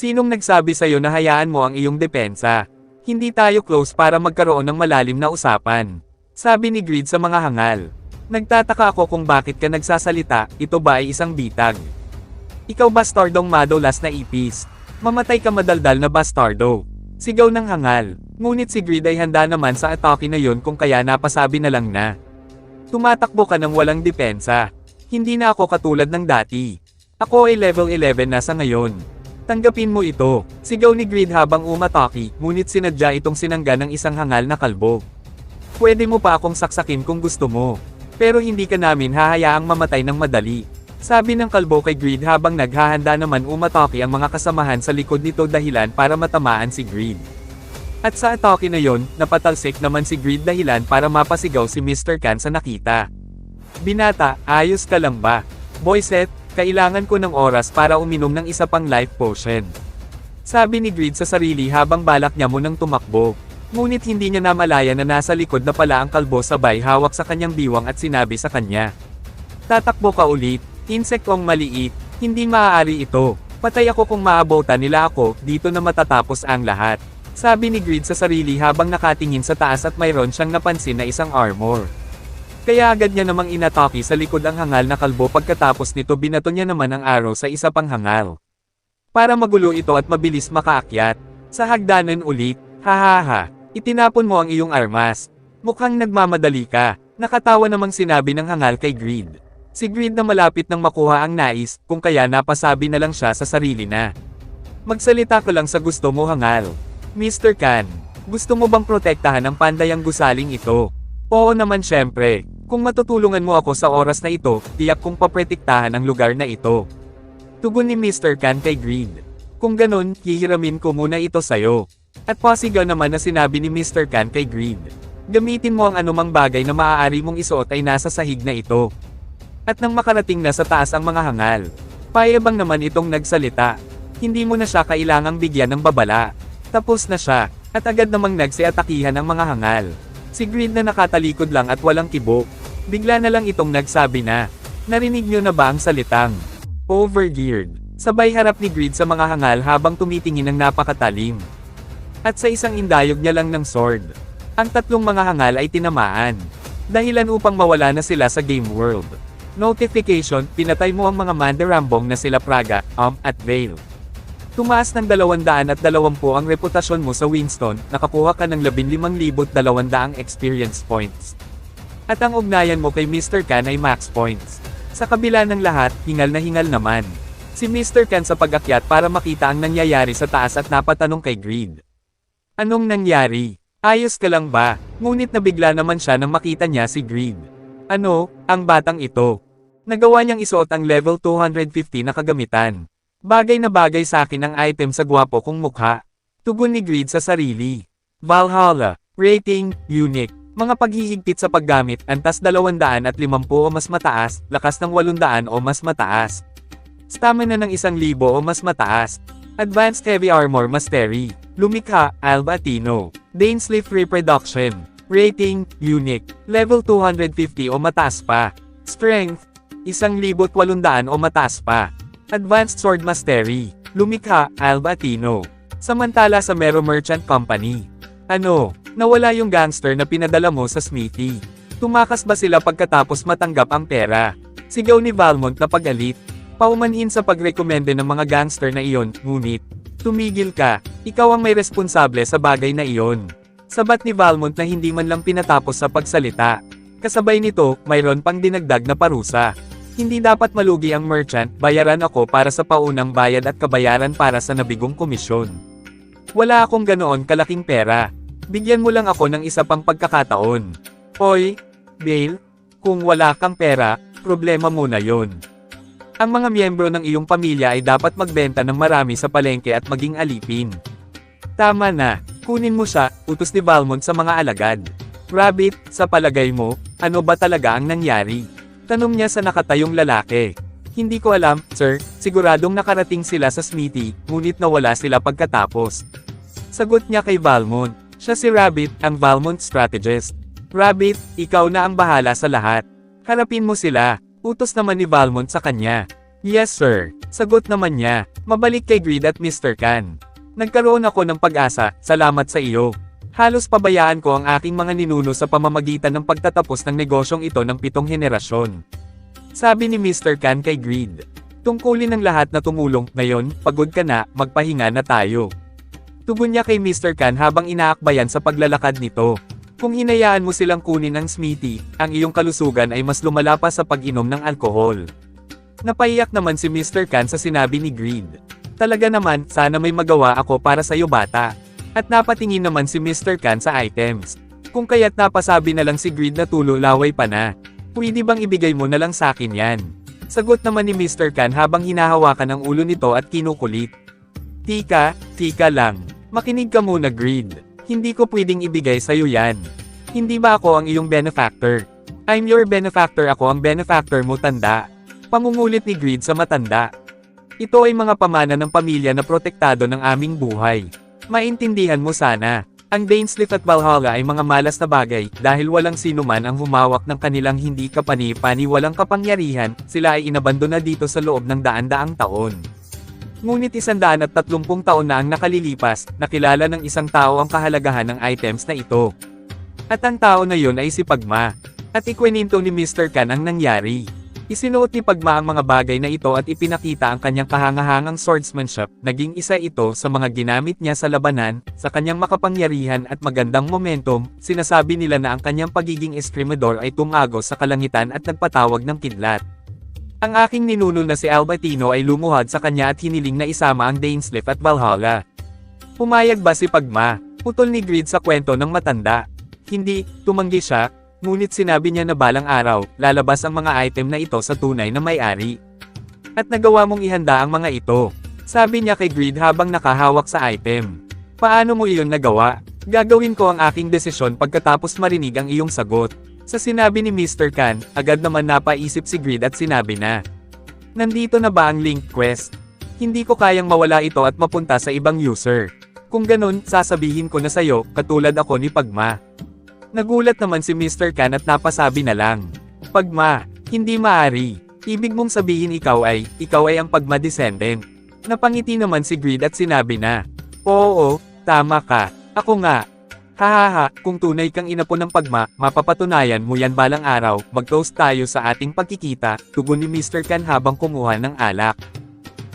Sinong nagsabi sa'yo na hayaan mo ang iyong depensa? Hindi tayo close para magkaroon ng malalim na usapan. Sabi ni Greed sa mga hangal. Nagtataka ako kung bakit ka nagsasalita, ito ba ay isang bitag? Ikaw bastardong madulas na ipis. Mamatay ka madaldal na bastardo. Sigaw ng hangal. Ngunit si Greed ay handa naman sa atake na yon kung kaya napasabi na lang na. Tumatakbo ka ng walang depensa. Hindi na ako katulad ng dati. Ako ay level 11 na sa ngayon. Tanggapin mo ito. Sigaw ni Greed habang umatake, ngunit sinadya itong sinangga ng isang hangal na kalbo. Pwede mo pa akong saksakin kung gusto mo. Pero hindi ka namin hahayaang mamatay ng madali. Sabi ng kalbo kay Greed habang naghahanda naman umatake ang mga kasamahan sa likod nito dahilan para matamaan si Greed. At sa atake na yon, napatalsik naman si Greed dahilan para mapasigaw si Mr. Khan sa nakita. Binata, ayos ka lang ba? Boyset, kailangan ko ng oras para uminom ng isa pang life potion. Sabi ni Greed sa sarili habang balak niya munang tumakbo. Ngunit hindi niya namalaya na nasa likod na pala ang kalbo sabay hawak sa kanyang biwang at sinabi sa kanya. Tatakbo ka ulit, insektong maliit, hindi maaari ito. Patay ako kung maabutan nila ako, dito na matatapos ang lahat. Sabi ni Greed sa sarili habang nakatingin sa taas at mayroon siyang napansin na isang armor. Kaya agad niya namang inatake sa likod ang hangal na kalbo pagkatapos nito binato niya naman ang arrow sa isa pang hangal. Para magulo ito at mabilis makaakyat. Sa hagdanan ulit, hahaha, itinapon mo ang iyong armas. Mukhang nagmamadali ka, nakatawa namang sinabi ng hangal kay Greed. Si Greed na malapit nang makuha ang nais, kung kaya napasabi na lang siya sa sarili na. Magsalita ko lang sa gusto mo hangal. Mr. Khan, gusto mo bang protektahan ang pandayang gusaling ito? Oo naman syempre, kung matutulungan mo ako sa oras na ito, tiyak kong paprotektahan ang lugar na ito. Tugon ni Mr. Khan kay Greed. Kung ganun, hihiramin ko muna ito sayo. At pasigaw naman na sinabi ni Mr. Khan kay Greed. Gamitin mo ang anumang bagay na maaari mong isuot ay nasa sahig na ito. At nang makarating na sa taas ang mga hangal, payabang naman itong nagsalita. Hindi mo na siya kailangang bigyan ng babala. Tapos na siya, at agad namang nagsiatakihan ang mga hangal. Si Greed na nakatalikod lang at walang kibo. Bigla na lang itong nagsabi na, narinig niyo na ba ang salitang overgeared? Sabay harap ni Greed sa mga hangal habang tumitingin ng napakatalim. At sa isang indayog niya lang ng sword, ang tatlong mga hangal ay tinamaan. Dahilan upang mawala na sila sa game world. Notification, pinatay mo ang mga mandarambong na sila Praga, at Vale. Tumaas ng 220 ang reputasyon mo sa Winston, nakakuha ka ng 15,200 experience points. At ang ugnayan mo kay Mr. Khan ay max points. Sa kabila ng lahat, hingal na hingal naman. Si Mr. Khan sa pag-akyat para makita ang nangyayari sa taas at napatanong kay Greed. Anong nangyari? Ayos ka lang ba? Ngunit nabigla naman siya nang makita niya si Greed. Ano, ang batang ito? Nagawa niyang isuot ang level 250 na kagamitan. Bagay na bagay sa akin ang item sa gwapo kong mukha. Tugon ni Greed sa sarili. Valhalla. Rating, unique. Mga paghihigpit sa paggamit, antas 250 o mas mataas, lakas ng 800 o mas mataas. Stamina ng 1,000 o mas mataas. Advanced Heavy Armor Mastery. Lumikha, Albatino. Dainsleif Reproduction. Rating, unique. Level 250 o mataas pa. Strength, 1,800 o mataas pa. Advanced Sword Mastery. Lumikha, Albatino. Samantala sa Mero Merchant Company. Ano, nawala yung gangster na pinadala mo sa Smithy? Tumakas ba sila pagkatapos matanggap ang pera? Sigaw ni Valmont na pagalit. Paumanhin sa pagrekomende ng mga gangster na iyon, ngunit, tumigil ka, ikaw ang may responsable sa bagay na iyon. Sabat ni Valmont na hindi man lang pinatapos sa pagsalita. Kasabay nito, mayroon pang dinagdag na parusa. Hindi dapat malugi ang merchant, bayaran ako para sa paunang bayad at kabayaran para sa nabigong komisyon. Wala akong ganoon kalaking pera. Bigyan mo lang ako ng isa pang pagkakataon. Hoy, Bale, kung wala kang pera, problema mo na yon. Ang mga miyembro ng iyong pamilya ay dapat magbenta ng marami sa palengke at maging alipin. Tama na, kunin mo siya, utos ni Valmont sa mga alagad. Rabbit, sa palagay mo, ano ba talaga ang nangyari? Tanong niya sa nakatayong lalaki. Hindi ko alam, sir, siguradong nakarating sila sa Smithy, ngunit nawala sila pagkatapos. Sagot niya kay Valmont. Siya si Rabbit, ang Valmont strategist. Rabbit, ikaw na ang bahala sa lahat. Harapin mo sila, utos naman ni Valmont sa kanya. Yes sir. Sagot naman niya, mabalik kay Greed at Mr. Kan. Nagkaroon ako ng pag-asa, salamat sa iyo. Halos pabayaan ko ang aking mga ninuno sa pamamagitan ng pagtatapos ng negosyong ito ng 7 henerasyon. Sabi ni Mr. Kan kay Greed. Tungkulin ng lahat na tumulong, ngayon, pagod ka na, magpahinga na tayo. Tugon niya kay Mr. Kan habang inaakbayan sa paglalakad nito. Kung hinayaan mo silang kunin ang Smithy, ang iyong kalusugan ay mas lumala pa sa pag-inom ng alkohol. Napaiyak naman si Mr. Kan sa sinabi ni Greed. Talaga naman, sana may magawa ako para sa iyo bata. At napatingin naman si Mr. Kan sa items. Kung kaya't napasabi na lang si Greed na tulo laway pa na. Pwede bang ibigay mo na lang sa akin yan? Sagot naman ni Mr. Kan habang hinahawakan ang ulo nito at kinukulit. Tika lang. Makinig ka muna Greed. Hindi ko pwedeng ibigay sa'yo yan. Hindi ba ako ang iyong benefactor? I'm your benefactor, ako ang benefactor mo tanda. Pangungulit ni Greed sa matanda. Ito ay mga pamana ng pamilya na protektado ng aming buhay. Maintindihan mo sana. Ang Dainsleif at Valhalla ay mga malas na bagay, dahil walang sino man ang humawak ng kanilang hindi kapani-pani walang kapangyarihan, sila ay inabandona dito sa loob ng daan-daang taon. Ngunit 130 taon na ang nakalilipas, nakilala ng isang tao ang kahalagahan ng items na ito. At ang tao na yun ay si Pagma. At ikweninto ni Mr. Kan ang nangyari. Isinuot ni Pagma ang mga bagay na ito at ipinakita ang kanyang kahangahangang swordsmanship, naging isa ito sa mga ginamit niya sa labanan, sa kanyang makapangyarihan at magandang momentum, sinasabi nila na ang kanyang pagiging eskrimador ay tumagos sa kalangitan at nagpatawag ng kidlat. Ang aking ninuno na si Albatino ay lumuhad sa kanya at hiniling na isama ang Dainsleif at Valhalla. Pumayag ba si Pagma? Putol ni Greed sa kwento ng matanda. Hindi, tumanggi siya. Ngunit sinabi niya na balang araw, lalabas ang mga item na ito sa tunay na may-ari. At nagawa mong ihanda ang mga ito. Sabi niya kay Greed habang nakahawak sa item. Paano mo iyon nagawa? Gagawin ko ang aking desisyon pagkatapos marinig ang iyong sagot. Sa sinabi ni Mr. Kan, agad naman napaisip si Greed at sinabi na. Nandito na ba ang link quest? Hindi ko kayang mawala ito at mapunta sa ibang user. Kung ganun, sasabihin ko na sayo, katulad ako ni Pagma. Nagulat naman si Mr. Kan at napasabi na lang. Pagma, hindi maaari. Ibig mong sabihin ikaw ay ang Pagma descendant. Napangiti naman si Greed at sinabi na. Oo, tama ka. Ako nga. Hahaha, kung tunay kang inapo ng Pagma, mapapatunayan mo yan balang araw, mag-toast tayo sa ating pagkikita, tugon ni Mr. Kan habang kumuha ng alak.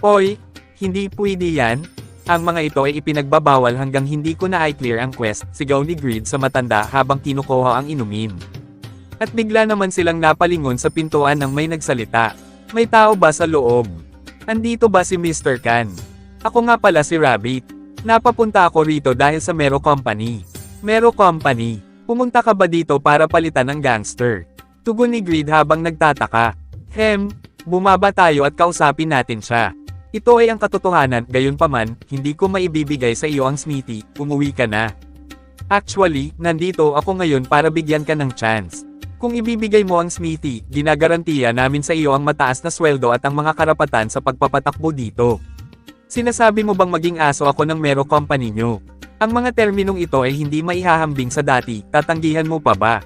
Oy, hindi pwede yan. Ang mga ito ay ipinagbabawal hanggang hindi ko na i-clear ang quest, sigaw ni Greed sa matanda habang kinukuha ang inumin. At bigla naman silang napalingon sa pintuan ng may nagsalita. May tao ba sa loob? Andito ba si Mr. Kan? Ako nga pala si Rabbit. Napapunta ako rito dahil sa Mero Company. Mero Company, pumunta ka ba dito para palitan ng gangster? Tugon ni Greed habang nagtataka. Bumaba tayo at kausapin natin siya. Ito ay ang katotohanan, gayunpaman, hindi ko maibibigay sa iyo ang Smithy, umuwi ka na. Actually, nandito ako ngayon para bigyan ka ng chance. Kung ibibigay mo ang Smithy, ginagarantiya namin sa iyo ang mataas na sweldo at ang mga karapatan sa pagpapatakbo dito. Sinasabi mo bang maging aso ako ng Mero Company nyo? Ang mga terminong ito ay hindi maihahambing sa dati, tatanggihan mo pa ba?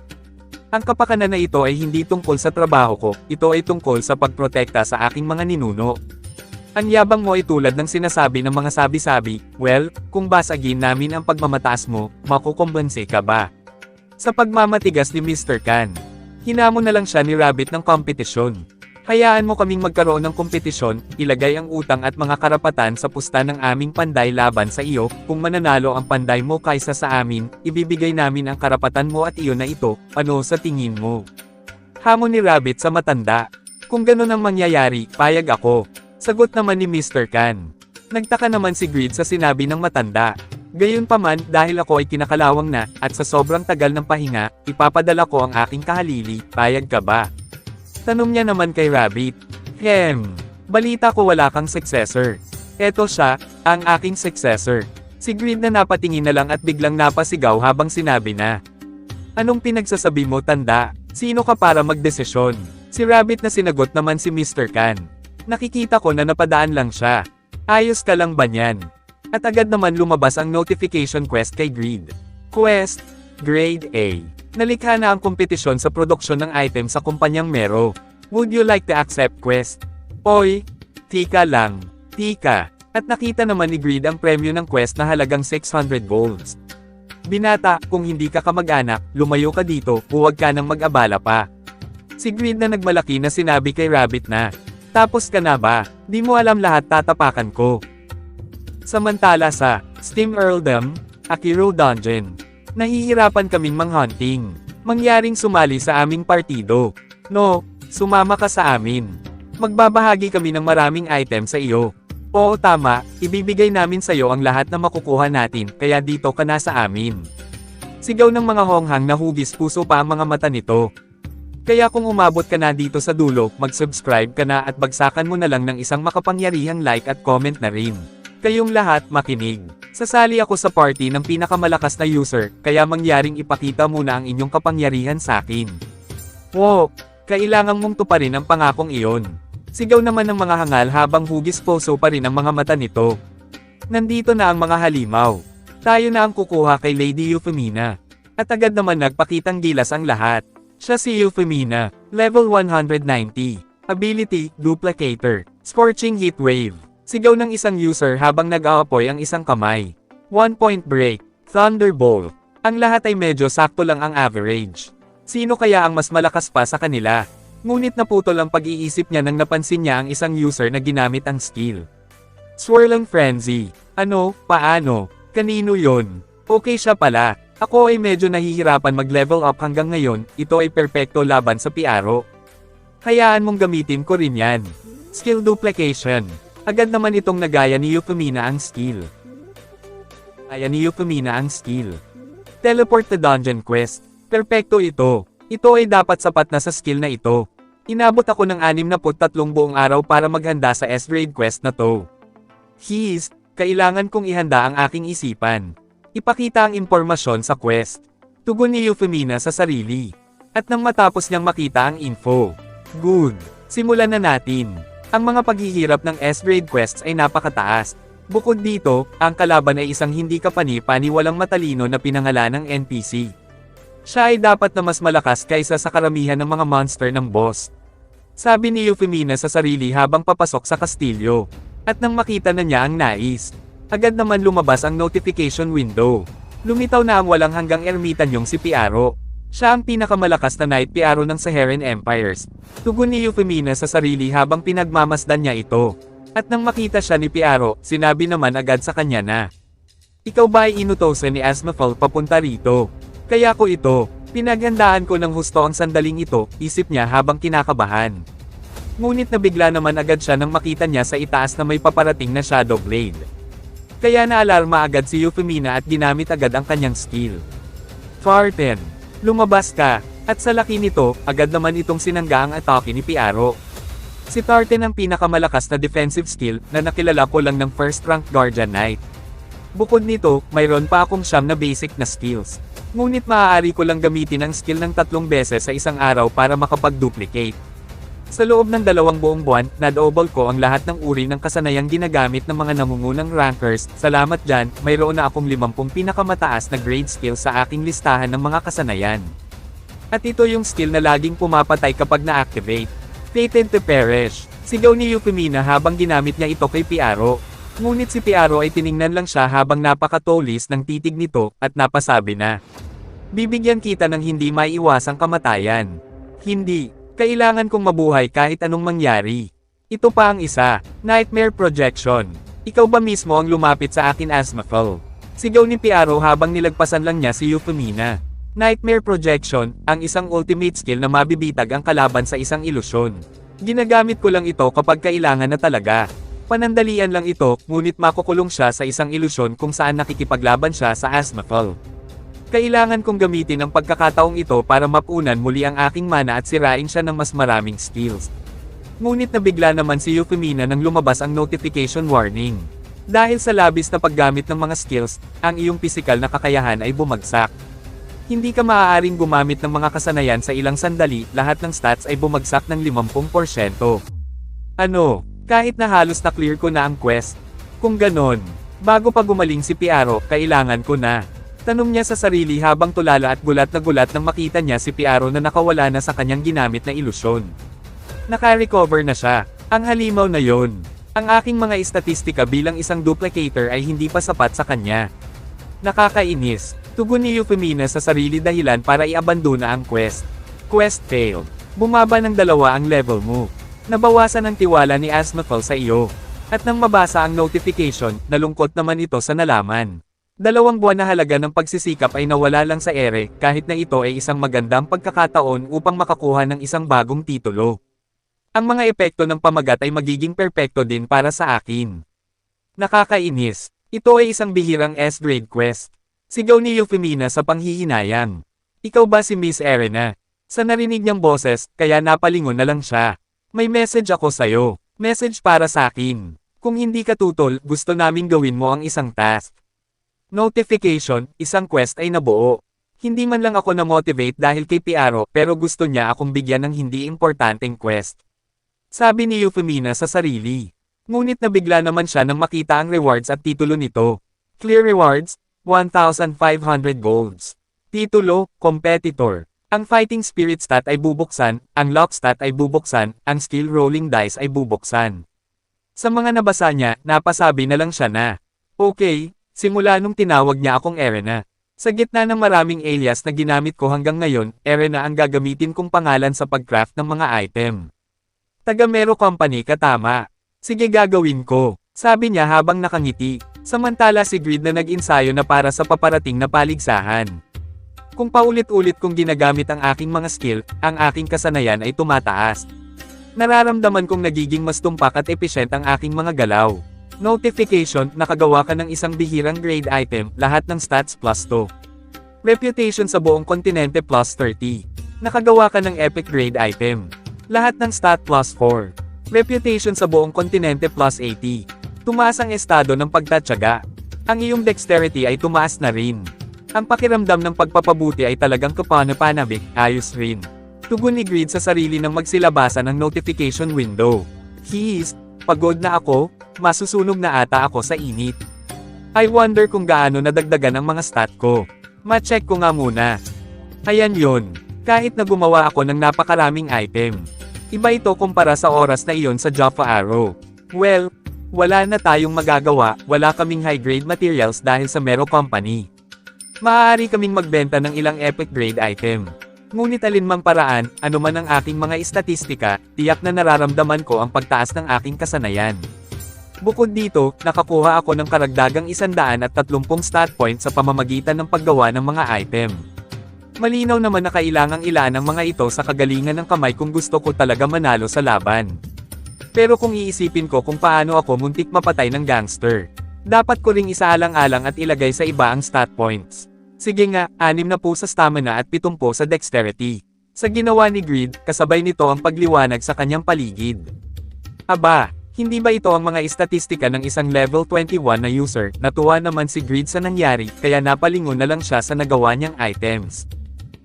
Ang kapakanan na ito ay hindi tungkol sa trabaho ko, ito ay tungkol sa pagprotekta sa aking mga ninuno. Ang yabang mo ay tulad ng sinasabi ng mga sabi-sabi, well, kung basagin namin ang pagmamataas mo, makukumbanse ka ba? Sa pagmamatigas ni Mr. Kan, hinamon na lang siya ni Rabbit ng kompetisyon. Hayaan mo kaming magkaroon ng kompetisyon, ilagay ang utang at mga karapatan sa pusta ng aming panday laban sa iyo, kung mananalo ang panday mo kaysa sa amin, ibibigay namin ang karapatan mo at iyon na ito, ano sa tingin mo? Hamon ni Rabbit sa matanda. Kung ganun ang mangyayari, payag ako. Sagot naman ni Mr. Kan. Nagtaka naman si Greed sa sinabi ng matanda. Gayunpaman, dahil ako ay kinakalawang na, at sa sobrang tagal ng pahinga, ipapadala ko ang aking kahalili, payag ka ba? Tanong niya naman kay Rabbit. Balita ko wala kang successor. Eto siya, ang aking successor. Si Greed na napatingin na lang at biglang napasigaw habang sinabi na. Anong pinagsasabi mo tanda? Sino ka para magdesisyon? Si Rabbit na sinagot naman si Mr. Kan. Nakikita ko na napadaan lang siya. Ayos ka lang ba niyan? At agad naman lumabas ang notification quest kay Greed. Quest, Grade A. Nalikha na ang kompetisyon sa produksyon ng item sa kumpanyang Mero. Would you like to accept quest? Oy, Tika lang, tika. At nakita naman ni Greed ang premyo ng quest na halagang 600 golds. Binata, kung hindi ka kamag-anak, lumayo ka dito, huwag ka nang mag-abala pa. Si Greed na nagmalaki na sinabi kay Rabbit na, tapos ka na ba? Di mo alam lahat, tatapakan ko. Samantala sa Steam Earldom, Akiro Dungeon, nahihirapan kaming manghunting. Mangyaring sumali sa aming partido. No, sumama ka sa amin. Magbabahagi kami ng maraming item sa iyo. Oo tama, ibibigay namin sa iyo ang lahat na makukuha natin, kaya dito ka na sa amin. Sigaw ng mga honghang na hugis puso pa ang mga mata nito. Kaya kung umabot ka na dito sa dulo, mag-subscribe ka na at bagsakan mo na lang ng isang makapangyarihang like at comment na rin. Kayong lahat makinig. Sasali ako sa party ng pinakamalakas na user, kaya mangyaring ipakita muna ang inyong kapangyarihan sa akin. Wow! Kailangan mong tuparin ang pangakong iyon. Sigaw naman ng mga hangal habang hugis puso pa rin ang mga mata nito. Nandito na ang mga halimaw. Tayo na ang kukuha kay Lady Euphemina. At agad naman nagpakitang gilas ang lahat. Siya si Euphemina, level 190. Ability, Duplicator. Scorching Heat Wave. Sigaw ng isang user habang nag-aapoy ang isang kamay. 1 Point Break. Thunderbolt. Ang lahat ay medyo sakto lang ang average. Sino kaya ang mas malakas pa sa kanila? Ngunit naputol ang pag-iisip niya nang napansin niya ang isang user na ginamit ang skill. Swirling Frenzy. Ano, paano, kanino yon? Okay siya pala. Ako ay medyo nahihirapan mag-level up hanggang ngayon, ito ay perpekto laban sa Piaro. Hayaan mong gamitin ko rin yan. Skill Duplication. Agad naman itong nagaya ni Euphemina ang skill. Teleport to Dungeon Quest. Perpekto ito. Ito ay dapat sapat na sa skill na ito. Inabot ako ng 63 buong araw para maghanda sa S-grade quest na to. Kailangan kong ihanda ang aking isipan. Ipakita ang impormasyon sa quest. Tugon ni Euphemina sa sarili. At nang matapos niyang makita ang info. Good. Simulan na natin. Ang mga paghihirap ng S-grade quests ay napakataas. Bukod dito, ang kalaban ay isang hindi kapani-pani walang matalino na pinangalan ng NPC. Siya ay dapat na mas malakas kaysa sa karamihan ng mga monster ng boss. Sabi ni Euphemina sa sarili habang papasok sa kastilyo. At nang makita na niya ang nais, agad naman lumabas ang notification window. Lumitaw na ang walang hanggang ermitanyong si Piaro. Siya ang pinakamalakas na Knight Piaro ng Saharan Empires. Tugon ni Euphemina sa sarili habang pinagmamasdan niya ito. At nang makita siya ni Piaro, sinabi naman agad sa kanya na, ikaw ba ay inutosan ni Asmafal papunta rito? Kaya ko ito, pinaghandaan ko ng husto ang sandaling ito, isip niya habang kinakabahan. Ngunit nabigla naman agad siya nang makita niya sa itaas na may paparating na Shadow Blade. Kaya naalarma agad si Euphemina at ginamit agad ang kanyang skill. Farten, lumabas ka, at sa laki nito, agad naman itong sinangga ang atake ni Piaro. Si Tarten ang pinakamalakas na defensive skill na nakilala ko lang ng first rank Guardian Knight. Bukod nito, mayroon pa akong siyam na basic na skills. Ngunit maaari ko lang gamitin ang skill ng 3 beses sa isang araw para makapag-duplicate. Sa loob ng 2 buong buwan, na-double ko ang lahat ng uri ng kasanayang ginagamit ng mga nangungunang rankers. Salamat dyan, mayroon na akong 50 pinakamataas na grade skill sa aking listahan ng mga kasanayan. At ito yung skill na laging pumapatay kapag na-activate. Fated to Perish. Sigaw ni Euphemina habang ginamit niya ito kay Piaro. Ngunit si Piaro ay tiningnan lang siya habang napakatolis ng titig nito, at napasabi na, bibigyan kita ng hindi maiiwasang kamatayan. Hindi, kailangan kong mabuhay kahit anong mangyari. Ito pa ang isa, Nightmare Projection. Ikaw ba mismo ang lumapit sa akin, Asmafal? Sigaw ni Piaro habang nilagpasan lang niya si Euphemina. Nightmare Projection, ang isang ultimate skill na mabibitag ang kalaban sa isang ilusyon. Ginagamit ko lang ito kapag kailangan na talaga. Panandalian lang ito, ngunit makukulong siya sa isang ilusyon kung saan nakikipaglaban siya sa Asmafal. Kailangan kong gamitin ang pagkakataong ito para mapunan muli ang aking mana at sirain siya ng mas maraming skills. Ngunit nabigla naman si Euphemina nang lumabas ang notification warning. Dahil sa labis na paggamit ng mga skills, ang iyong pisikal na kakayahan ay bumagsak. Hindi ka maaaring gumamit ng mga kasanayan sa ilang sandali, lahat ng stats ay bumagsak ng 50%. Ano? Kahit na halos na-clear ko na ang quest. Kung ganon, bago pa gumaling si Piaro, kailangan ko na. Tanong niya sa sarili habang tulala at gulat na gulat nang makita niya si Piaro na nakawala na sa kanyang ginamit na ilusyon. Naka-recover na siya. Ang halimaw na yon. Ang aking mga istatistika bilang isang duplicator ay hindi pa sapat sa kanya. Nakakainis. Tugon ni Euphemina sa sarili dahilan para iabandona ang quest. Quest failed. Bumaba ng 2 ang level mo. Nabawasan ang tiwala ni Asmethel sa iyo. At nang mabasa ang notification, nalungkot naman ito sa nalaman. 2 buwan na halaga ng pagsisikap ay nawala lang sa ere, kahit na ito ay isang magandang pagkakataon upang makakuha ng isang bagong titulo. Ang mga epekto ng pamagat ay magiging perpekto din para sa akin. Nakakainis. Ito ay isang bihirang S-grade quest. Sigaw ni Euphemina sa panghihinayang. Ikaw ba si Miss Erena? Sa narinig niyang boses, kaya napalingon na lang siya. May message ako sa'yo. Message para sa akin. Kung hindi ka tutol, gusto naming gawin mo ang isang task. Notification, isang quest ay nabuo. Hindi man lang ako na-motivate dahil kay Piaro, pero gusto niya akong bigyan ng hindi importanteng quest. Sabi ni Euphemina sa sarili. Ngunit nabigla naman siya nang makita ang rewards at titulo nito. Clear rewards, 1,500 golds. Titulo, competitor. Ang fighting spirit stat ay bubuksan, ang luck stat ay bubuksan, ang skill rolling dice ay bubuksan. Sa mga nabasa niya, napasabi na lang siya na, okay, simula nung tinawag niya akong Erena. Sa gitna ng maraming alias na ginamit ko hanggang ngayon, Erena ang gagamitin kong pangalan sa pag-craft ng mga item. Taga-Mero Company ka tama. Sige gagawin ko, sabi niya habang nakangiti. Samantala si Grid na nag-insayo na para sa paparating na paligsahan. Kung paulit-ulit kong ginagamit ang aking mga skill, ang aking kasanayan ay tumataas. Nararamdaman kong nagiging mas tumpak at efficient ang aking mga galaw. Notification, nakagawa ka ng isang bihirang grade item, lahat ng stats plus 2. Reputation sa buong kontinente plus 30. Nakagawa ka ng epic grade item. Lahat ng stat plus 4. Reputation sa buong kontinente plus 80. Tumaas ang estado ng pagtatyaga. Ang iyong dexterity ay tumaas na rin. Ang pakiramdam ng pagpapabuti ay talagang kapanapanabik, ayos rin. Tugon ni Grid sa sarili nang magsilabasan ng notification window. His, pagod na ako, masusunog na ata ako sa init. I wonder kung gaano nadagdagan ang mga stat ko. Ma-check ko nga muna. Ayan yon. Kahit na gumawa ako ng napakaraming item. Iba ito kumpara sa oras na iyon sa Jaffa Arrow. Well, wala na tayong magagawa, wala kaming high-grade materials dahil sa Mero Company. Maaari kaming magbenta ng ilang epic grade item. Ngunit alinmang paraan, anuman ang aking mga istatistika, tiyak na nararamdaman ko ang pagtaas ng aking kasanayan. Bukod dito, nakakuha ako ng karagdagang 130 stat points sa pamamagitan ng paggawa ng mga item. Malinaw naman na kailangang ilaan ang mga ito sa kagalingan ng kamay kung gusto ko talaga manalo sa laban. Pero kung iisipin ko kung paano ako muntik mapatay ng gangster, dapat ko ring isaalang-alang at ilagay sa iba ang stat points. Sige nga, 6 na po sa stamina at 7 po sa dexterity. Sa ginawa ni Grid, kasabay nito ang pagliwanag sa kanyang paligid. Aba, hindi ba ito ang mga istatistika ng isang level 21 na user? Natuwa naman si Grid sa nangyari, kaya napalingon na lang siya sa nagawa niyang items.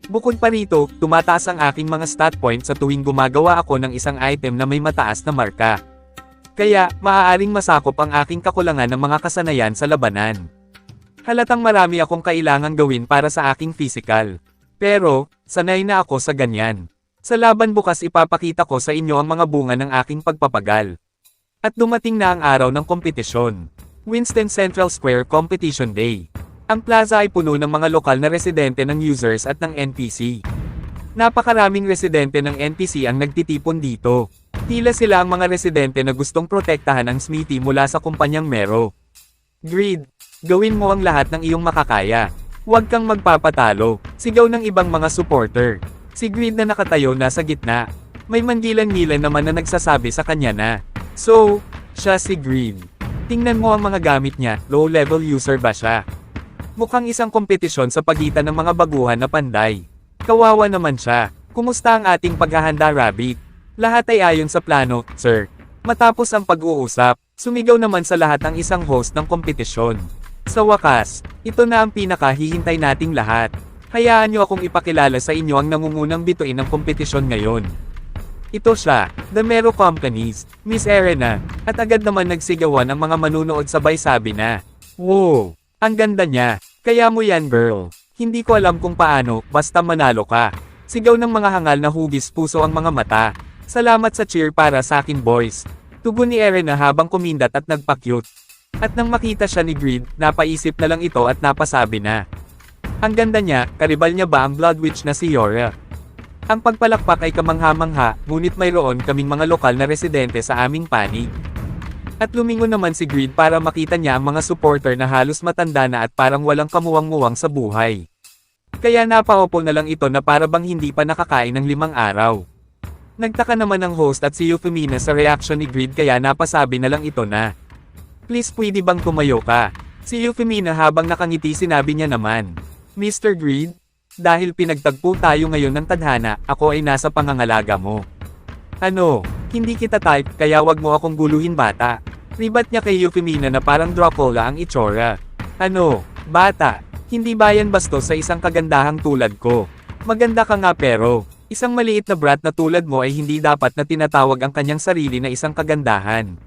Bukod pa rito, tumataas ang aking mga stat points sa tuwing gumagawa ako ng isang item na may mataas na marka. Kaya, maaaring masakop ang aking kakulangan ng mga kasanayan sa labanan. Halatang marami akong kailangang gawin para sa aking physical. Pero, sanay na ako sa ganyan. Sa laban bukas ipapakita ko sa inyo ang mga bunga ng aking pagpapagal. At dumating na ang araw ng kompetisyon. Winston Central Square Competition Day. Ang plaza ay puno ng mga lokal na residente ng users at ng NPC. Napakaraming residente ng NPC ang nagtitipon dito. Tila sila ang mga residente na gustong protektahan ang Smithy mula sa kumpanyang Mero. Grid, gawin mo ang lahat ng iyong makakaya. Huwag kang magpapatalo, sigaw ng ibang mga supporter. Si Grid na nakatayo nasa gitna. May mangilan-ngilan naman na nagsasabi sa kanya na, so, siya si Grid. Tingnan mo ang mga gamit niya, low-level user ba siya? Mukhang isang kompetisyon sa pagitan ng mga baguhan na panday. Kawawa naman siya. Kumusta ang ating paghahanda, Rabbit? Lahat ay ayon sa plano, sir. Matapos ang pag-uusap, sumigaw naman sa lahat ang isang host ng kompetisyon. Sa wakas, ito na ang pinakahihintay nating lahat. Hayaan niyo akong ipakilala sa inyo ang nangungunang bituin ng kompetisyon ngayon. Ito siya, The Mero Companies, Miss Erena, at agad naman nagsigawan ang mga manunood sabay sabi na, wow! Ang ganda niya, kaya mo yan girl. Hindi ko alam kung paano, basta manalo ka. Sigaw ng mga hangal na hugis puso ang mga mata. Salamat sa cheer para sa akin boys. Tugon ni Erena habang kumindat at nagpakyut. At nang makita siya ni Greed, napaisip na lang ito at napasabi na. Ang ganda niya, karibal niya ba ang Blood Witch na si Yora? Ang pagpalakpak ay kamangha-mangha, ngunit mayroon kaming mga lokal na residente sa aming panig. At lumingon naman si Greed para makita niya ang mga supporter na halos matanda na at parang walang kamuwang-muwang sa buhay. Kaya napaupo na lang ito na para bang hindi pa nakakain ng 5 araw. Nagtaka naman ang host at si Euphemina sa reaction ni Greed kaya napasabi na lang ito na. Please pwede bang tumayo ka? Si Euphemina habang nakangiti sinabi niya naman. Mr. Greed? Dahil pinagtagpo tayo ngayon ng tadhana, ako ay nasa pangangalaga mo. Ano? Hindi kita type kaya wag mo akong guluhin bata. Ribat niya kay Euphemina na parang Dracula ang itsura. Ano? Bata? Hindi ba yan bastos sa isang kagandahang tulad ko? Maganda ka nga pero, isang maliit na brat na tulad mo ay hindi dapat na tinatawag ang kanyang sarili na isang kagandahan.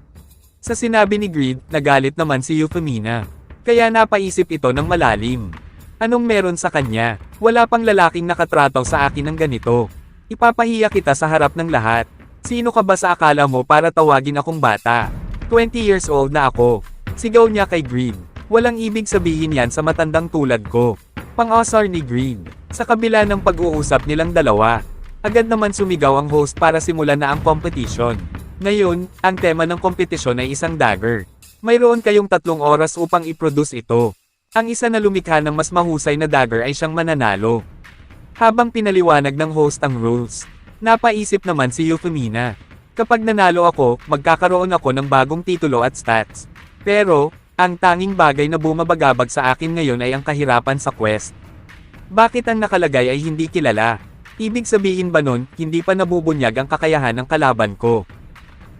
Sa sinabi ni Greed, nagalit naman si Euphemina. Kaya napaisip ito ng malalim. Anong meron sa kanya? Wala pang lalaking nakatrataw sa akin ng ganito. Ipapahiya kita sa harap ng lahat. Sino ka ba sa akala mo para tawagin akong bata? 20 years old na ako. Sigaw niya kay Greed. Walang ibig sabihin yan sa matandang tulad ko. Pang-asar ni Greed. Sa kabila ng pag-uusap nilang dalawa, agad naman sumigaw ang host para simulan na ang competition. Ngayon, ang tema ng kompetisyon ay isang dagger. Mayroon kayong 3 oras upang i-produce ito. Ang isa na lumikha ng mas mahusay na dagger ay siyang mananalo. Habang pinaliwanag ng host ang rules, napaisip naman si Euphemina. Kapag nanalo ako, magkakaroon ako ng bagong titulo at stats. Pero, ang tanging bagay na bumabagabag sa akin ngayon ay ang kahirapan sa quest. Bakit ang nakalagay ay hindi kilala? Ibig sabihin ba nun, hindi pa nabubunyag ang kakayahan ng kalaban ko?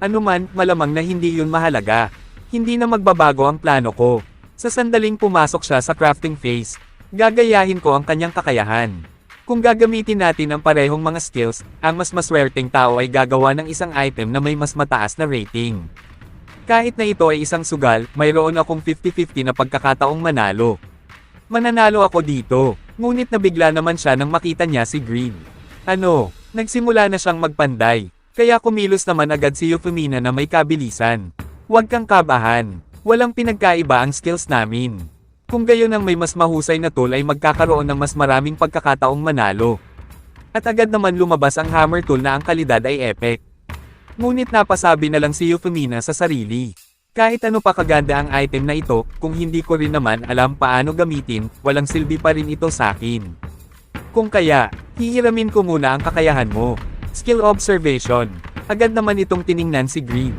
Ano man, malamang na hindi yun mahalaga. Hindi na magbabago ang plano ko. Sa sandaling pumasok siya sa crafting phase, gagayahin ko ang kanyang kakayahan. Kung gagamitin natin ang parehong mga skills, ang mas maswerteng tao ay gagawa ng isang item na may mas mataas na rating. Kahit na ito ay isang sugal, mayroon akong 50-50 na pagkakataong manalo. Mananalo ako dito, ngunit nabigla naman siya nang makita niya si Greed. Ano, nagsimula na siyang magpanday, kaya kumilos naman agad si Euphemina na may kabilisan. Huwag kang kabahan, walang pinagkaiba ang skills namin. Kung gayon ang may mas mahusay na tool ay magkakaroon ng mas maraming pagkakataong manalo. At agad naman lumabas ang hammer tool na ang kalidad ay epic. Ngunit napasabi na lang si Euphemina sa sarili. Kahit ano pa kaganda ang item na ito, kung hindi ko rin naman alam paano gamitin, walang silbi pa rin ito sa akin. Kung kaya, hihiramin ko muna ang kakayahan mo. Skill observation. Agad naman itong tiningnan si Greed.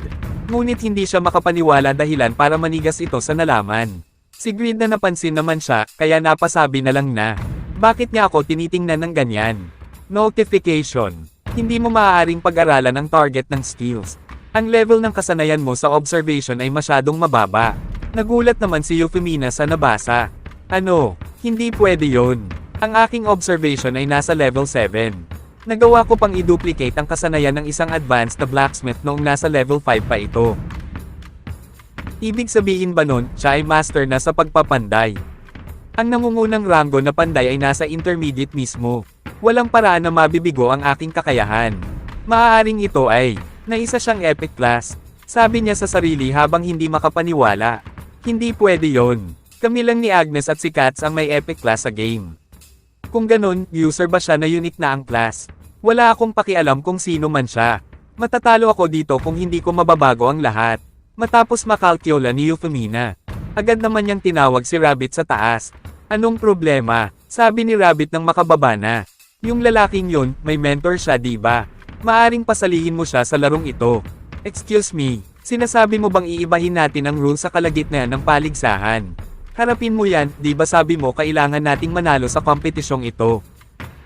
Ngunit hindi siya makapaniwala dahilan para manigas ito sa nalaman. Si Greed na napansin naman siya, kaya napasabi na lang na, bakit niya ako tinitingnan ng ganyan? Notification. Hindi mo maaaring pag-aralan ang target ng skills. Ang level ng kasanayan mo sa observation ay masyadong mababa. Nagulat naman si Euphemina sa nabasa. Ano? Hindi pwede yon. Ang aking observation ay nasa level 7. Nagawa ko pang i-duplicate ang kasanayan ng isang advanced na blacksmith noong nasa level 5 pa ito. Ibig sabihin ba nun, siya ay master na sa pagpapanday? Ang nangungunang ranggo na panday ay nasa intermediate mismo. Walang paraan na mabibigo ang aking kakayahan. Maaaring ito ay, na isa siyang epic class. Sabi niya sa sarili habang hindi makapaniwala. Hindi pwede yon. Kami lang ni Agnes at si Katz ang may epic class sa game. Kung ganun, user ba siya na unique na ang class? Wala akong pakialam kung sino man siya. Matatalo ako dito kung hindi ko mababago ang lahat. Matapos makalkyola ni Euphemina, agad naman niyang tinawag si Rabbit sa taas. Anong problema? Sabi ni Rabbit nang makababa na. Yung lalaking yun, may mentor siya diba? Maaring pasalihin mo siya sa larong ito. Excuse me, sinasabi mo bang iibahin natin ang rule sa kalagitnaan ng paligsahan? Harapin mo yan, di ba sabi mo kailangan nating manalo sa kompetisyong ito?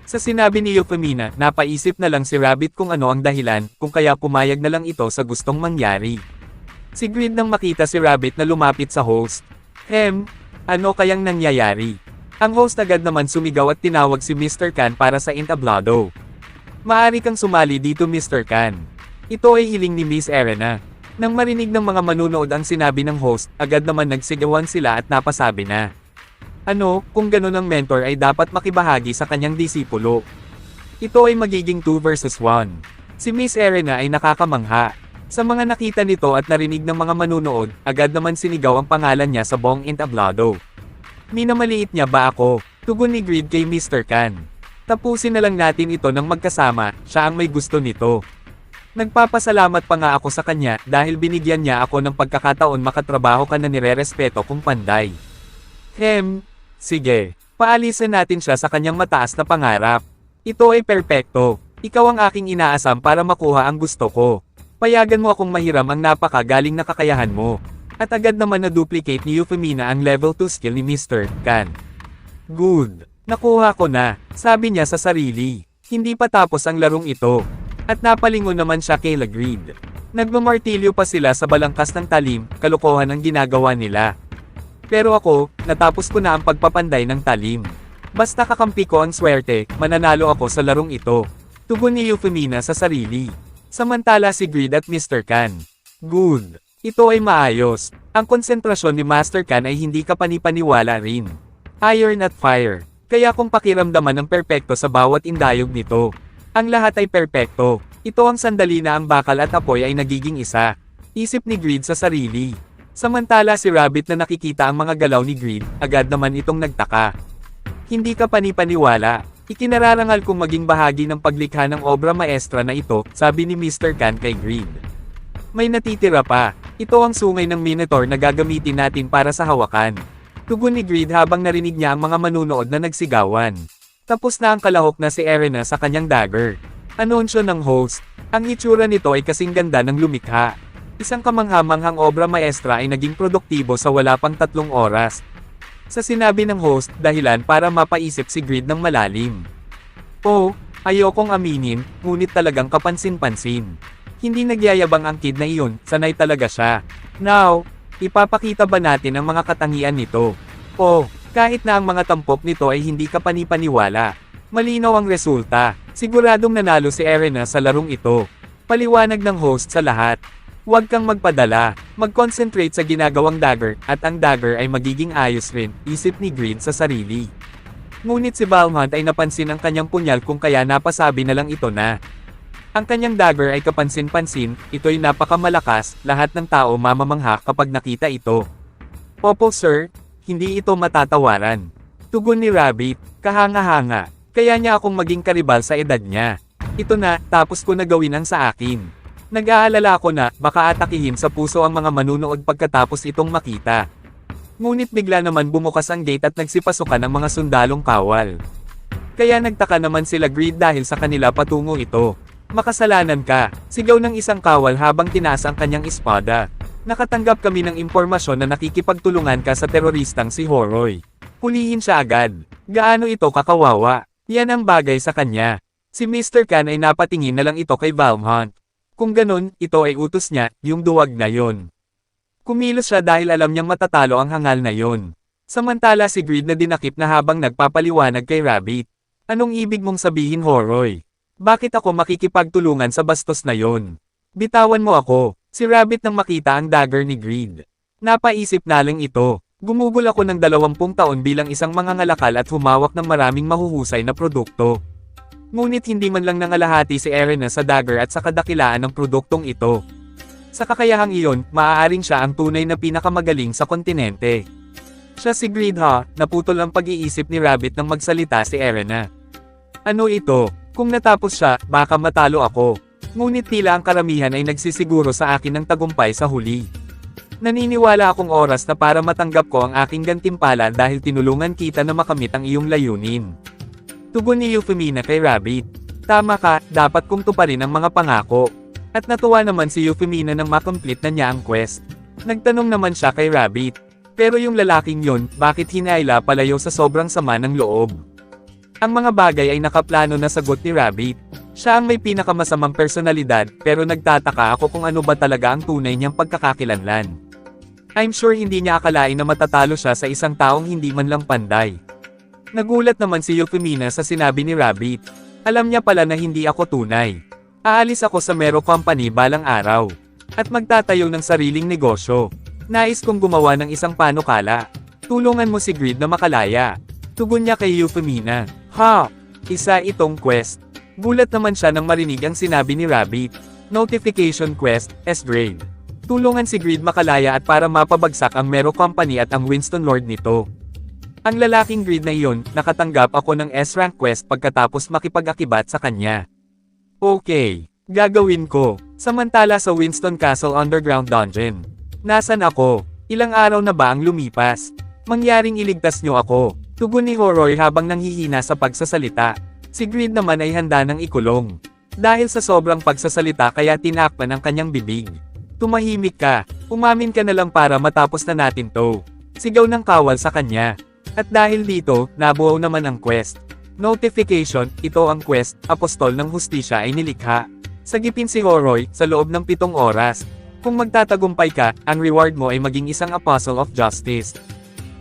Sa sinabi ni Euphemina, napaisip na lang si Rabbit kung ano ang dahilan, kung kaya pumayag na lang ito sa gustong mangyari. Si Greed nang makita si Rabbit na lumapit sa host. Ano kayang nangyayari? Ang host agad naman sumigaw at tinawag si Mr. Khan para sa entablado. Maaari kang sumali dito Mr. Khan. Ito ay hiling ni Miss Erena. Nang marinig ng mga manunood ang sinabi ng host, agad naman nagsigawan sila at napasabi na. Ano, kung ganun ang mentor ay dapat makibahagi sa kanyang disipulo. Ito ay magiging 2 versus 1. Si Miss Erena ay nakakamangha. Sa mga nakita nito at narinig ng mga manunood, agad naman sinigaw ang pangalan niya sa buong entablado. Minamaliit niya ba ako? Tugon ni Greed kay Mr. Kan. Tapusin na lang natin ito ng magkasama, siya ang may gusto nito. Nagpapasalamat pa nga ako sa kanya dahil binigyan niya ako ng pagkakataon makatrabaho ka na nirerespeto kung panday. Sige. Paalisin natin siya sa kanyang mataas na pangarap. Ito ay perpekto. Ikaw ang aking inaasam para makuha ang gusto ko. Payagan mo akong mahiram ang napakagaling na kakayahan mo. At agad naman na-duplicate ni Euphemina ang level 2 skill ni Mr. Kan. Good. Nakuha ko na, sabi niya sa sarili. Hindi pa tapos ang larong ito. At napalingon naman siya kay Greed. Nagmamartilyo pa sila sa balangkas ng talim, kalokohan ang ginagawa nila. Pero ako, natapos ko na ang pagpapanday ng talim. Basta kakampi ko ang swerte, mananalo ako sa larong ito. Tugon ni Euphemina sa sarili. Samantala si Greed at Mr. Kan. Good. Ito ay maayos. Ang konsentrasyon ni Master Kan ay hindi kapanipaniwala rin. Iron at fire. Kaya kung pakiramdaman ng perpekto sa bawat indayog nito. Ang lahat ay perpekto. Ito ang sandali na ang bakal at apoy ay nagiging isa. Isip ni Greed sa sarili. Samantala si Rabbit na nakikita ang mga galaw ni Greed, agad naman itong nagtaka. Hindi ka panipaniwala. Ikinararangal kong maging bahagi ng paglikha ng obra maestra na ito, sabi ni Mr. Kan kay Greed. May natitira pa. Ito ang sungay ng Minotaur na gagamitin natin para sa hawakan. Tugon ni Greed habang narinig niya ang mga manunood na nagsigawan. Tapos na ang kalahok na si Erena sa kanyang dagger. Anunsyo ng host. Ang itsura nito ay kasing ganda ng lumikha. Isang kamanghamanghang obra maestra ay naging produktibo sa wala pang 3 oras. Sa sinabi ng host, dahilan para mapaisip si Greed ng malalim. Oh, ayokong aminin, ngunit talagang kapansin-pansin. Hindi nagyayabang ang kid na iyon, sanay talaga siya. Now, ipapakita ba natin ang mga katangian nito? Oh, kahit na ang mga tampok nito ay hindi kapanipaniwala. Malinaw ang resulta, siguradong nanalo si Erena sa larong ito. Paliwanag ng host sa lahat. Huwag kang magpadala, mag-concentrate sa ginagawang dagger, at ang dagger ay magiging ayos rin, isip ni Greed sa sarili. Ngunit si Balmont ay napansin ang kanyang punyal kung kaya napasabi na lang ito na. Ang kanyang dagger ay kapansin-pansin, ito'y napakamalakas, lahat ng tao mamamangha kapag nakita ito. Opo sir, hindi ito matatawaran. Tugon ni Rabbit, kahanga-hanga, kaya niya akong maging karibal sa edad niya. Ito na, tapos ko na gawin ang sa akin. Nag-aalala ako na, baka atakihin sa puso ang mga manunood pagkatapos itong makita. Ngunit bigla naman bumukas ang gate at nagsipasukan ang mga sundalong kawal. Kaya nagtaka naman sila Greed dahil sa kanila patungo ito. Makasalanan ka, sigaw ng isang kawal habang tinaas ang kanyang espada. Nakatanggap kami ng impormasyon na nakikipagtulungan ka sa teroristang si Horoy. Hulihin siya agad. Gaano ito kakawawa? Yan ang bagay sa kanya. Si Mr. Kan ay napatingin na lang ito kay Balmont. Kung ganun, ito ay utos niya, yung duwag na yon. Kumilos siya dahil alam niyang matatalo ang hangal na yon. Samantala si Greed na dinakip na habang nagpapaliwanag kay Rabbit. Anong ibig mong sabihin Horoy? Bakit ako makikipagtulungan sa bastos na yon? Bitawan mo ako. Si Rabbit nang makita ang dagger ni Greed. Napaisip na lang ito. Gumugol ako ng 20 taon bilang isang mangangalakal at humawak ng maraming mahuhusay na produkto. Ngunit hindi man lang nangalahati si Erena sa dagger at sa kadakilaan ng produktong ito. Sa kakayahang iyon, maaaring siya ang tunay na pinakamagaling sa kontinente. Siya si Greed ha, naputol ang pag-iisip ni Rabbit nang magsalita si Erena. Ano ito? Kung natapos siya, baka matalo ako. Ngunit tila ang karamihan ay nagsisiguro sa akin ng tagumpay sa huli. Naniniwala akong oras na para matanggap ko ang aking gantimpala dahil tinulungan kita na makamit ang iyong layunin. Tugon ni Euphemina kay Rabbit. Tama ka, dapat kong tuparin ang mga pangako. At natuwa naman si Euphemina nang makomplete na niya ang quest. Nagtanong naman siya kay Rabbit. Pero yung lalaking yon, bakit hinayla palayo sa sobrang sama ng loob? Ang mga bagay ay nakaplano na sagot ni Rabbit. Siya ang may pinakamasamang personalidad, pero nagtataka ako kung ano ba talaga ang tunay niyang pagkakakilanlan. I'm sure hindi niya akalain na matatalo siya sa isang taong hindi man lang panday. Nagulat naman si Euphemina sa sinabi ni Rabbit. Alam niya pala na hindi ako tunay. Aalis ako sa Mero Company balang araw. At magtatayo ng sariling negosyo. Nais kong gumawa ng isang panukala. Tulungan mo si Greed na makalaya. Tugon niya kay Euphemina. Ha? Isa itong quest. Gulat naman siya nang marinig ang sinabi ni Rabbit. Notification Quest, S-Grade. Tulungan si Greed makalaya at para mapabagsak ang Mero Company at ang Winston Lord nito. Ang lalaking Greed na iyon, nakatanggap ako ng S-Rank quest pagkatapos makipag-akibat sa kanya. Okay, gagawin ko. Samantala sa Winston Castle Underground Dungeon. Nasaan ako? Ilang araw na ba ang lumipas? Mangyaring iligtas niyo ako. Tugon ni Horoy habang nanghihina sa pagsasalita. Si Greed naman ay handa ng ikulong. Dahil sa sobrang pagsasalita kaya tinakpan ang kanyang bibig. Tumahimik ka, umamin ka na lang para matapos na natin to. Sigaw ng kawal sa kanya. At dahil dito, nabuo naman ang quest. Notification, ito ang quest, Apostol ng Hustisya ay nilikha. Sagipin si Horoy, sa loob ng 7 oras. Kung magtatagumpay ka, ang reward mo ay maging isang Apostle of Justice.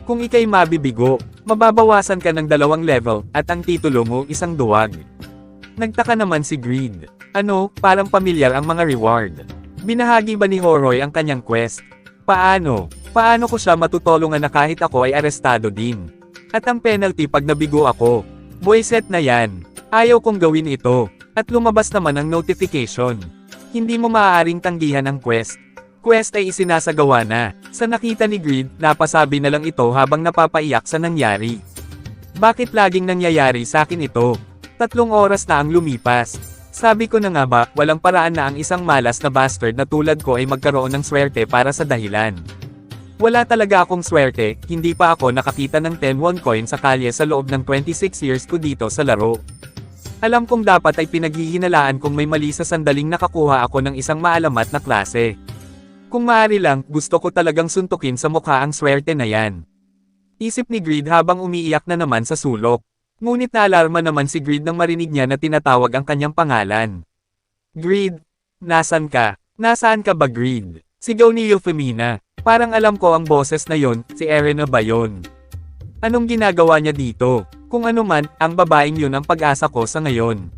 Kung ikay mabibigo, mababawasan ka ng 2 level, at ang titulo mo isang duwag. Nagtaka naman si Greed. Ano, parang pamilyar ang mga reward. Binahagi ba ni Horoy ang kanyang quest? Paano? Paano ko siya matutulungan na kahit ako ay arestado din? At ang penalty pag nabigo ako? Boyset na yan. Ayaw kong gawin ito. At lumabas naman ang notification. Hindi mo maaaring tanggihan ang quest. Quest ay isinasagawa na. Sa nakita ni Greed, napasabi na lang ito habang napapaiyak sa nangyari. Bakit laging nangyayari sa akin ito? 3 oras na ang lumipas. Sabi ko na nga ba, walang paraan na ang isang malas na bastard na tulad ko ay magkaroon ng swerte para sa dahilan. Wala talaga akong swerte, hindi pa ako nakakita ng 10 coin sa kalye sa loob ng 26 years ko dito sa laro. Alam kong dapat ay pinaghihinalaan kung may mali sa sandaling nakakuha ako ng isang maalamat na klase. Kung maaari lang, gusto ko talagang suntukin sa mukha ang swerte na yan. Isip ni Greed habang umiiyak na naman sa sulok. Ngunit naalarma naman si Greed nang marinig niya na tinatawag ang kanyang pangalan. Greed, nasan ka? Nasaan ka ba Greed? Sigaw ni Euphemina. Parang alam ko ang boses na yon, si Erena ba yon? Anong ginagawa niya dito? Kung ano man, ang babaeng yun ang pag-asa ko sa ngayon.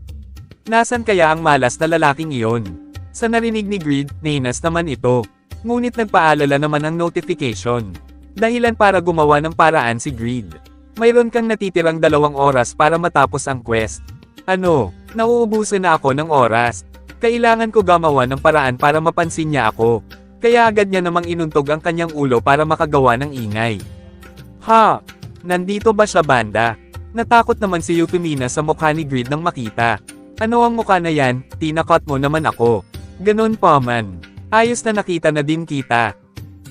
Nasan kaya ang malas na lalaking iyon? Sa narinig ni Greed, nahinas naman ito. Ngunit nagpaalala naman ang notification. Dahilan para gumawa ng paraan si Greed. Mayroon kang natitirang 2 oras para matapos ang quest. Ano, nauubusan na ako ng oras. Kailangan ko gumawa ng paraan para mapansin niya ako. Kaya agad niya namang inuntog ang kanyang ulo para makagawa ng ingay. Ha? Nandito ba siya banda? Natakot naman si Euphemina sa mukha ni Greed nang makita. Ano ang mukha na yan? Tinakot mo naman ako. Ganon pa man. Ayos na nakita na din kita.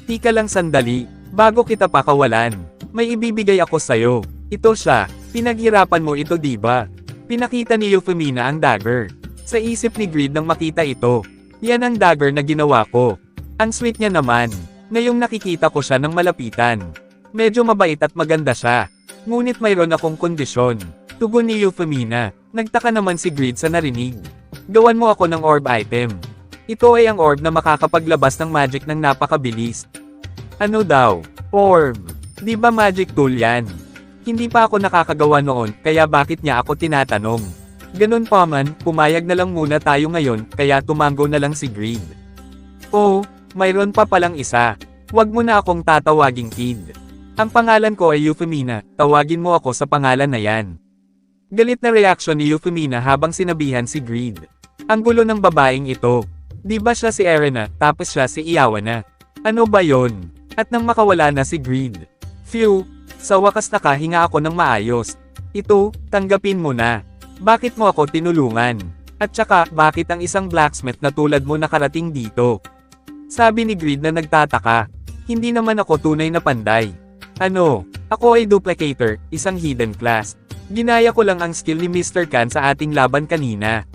Tika lang sandali, bago kita pakawalan. May ibibigay ako sa'yo. Ito siya, pinaghirapan mo ito diba? Pinakita ni Euphemina ang dagger. Sa isip ni Greed nang makita ito. Yan ang dagger na ginawa ko. Ang sweet niya naman. Ngayong nakikita ko siya ng malapitan. Medyo mabait at maganda siya. Ngunit mayroon akong kondisyon. Tugon ni Euphemina. Nagtaka naman si Greed sa narinig. Gawan mo ako ng orb item. Ito ay ang orb na makakapaglabas ng magic ng napakabilis. Ano daw? Orb. Di ba magic tool yan? Hindi pa ako nakakagawa noon, kaya bakit niya ako tinatanong? Ganun pa man, pumayag na lang muna tayo ngayon, kaya tumango na lang si Greed. Oh, mayroon pa palang isa. Huwag mo na akong tatawaging kid. Ang pangalan ko ay Euphemina, tawagin mo ako sa pangalan na yan. Galit na reaksyon ni Euphemina habang sinabihan si Greed. Ang gulo ng babaeng ito. Di ba siya si Erena, tapos siya si Iyawana? Ano ba yon? At nang makawala na si Greed. Phew, sa wakas nakahinga ako ng maayos. Ito, tanggapin mo na. Bakit mo ako tinulungan? At saka, bakit ang isang blacksmith na tulad mo nakarating dito? Sabi ni Greed na nagtataka. Hindi naman ako tunay na panday. Ano? Ako ay duplicator, isang hidden class. Ginaya ko lang ang skill ni Mr. Khan sa ating laban kanina.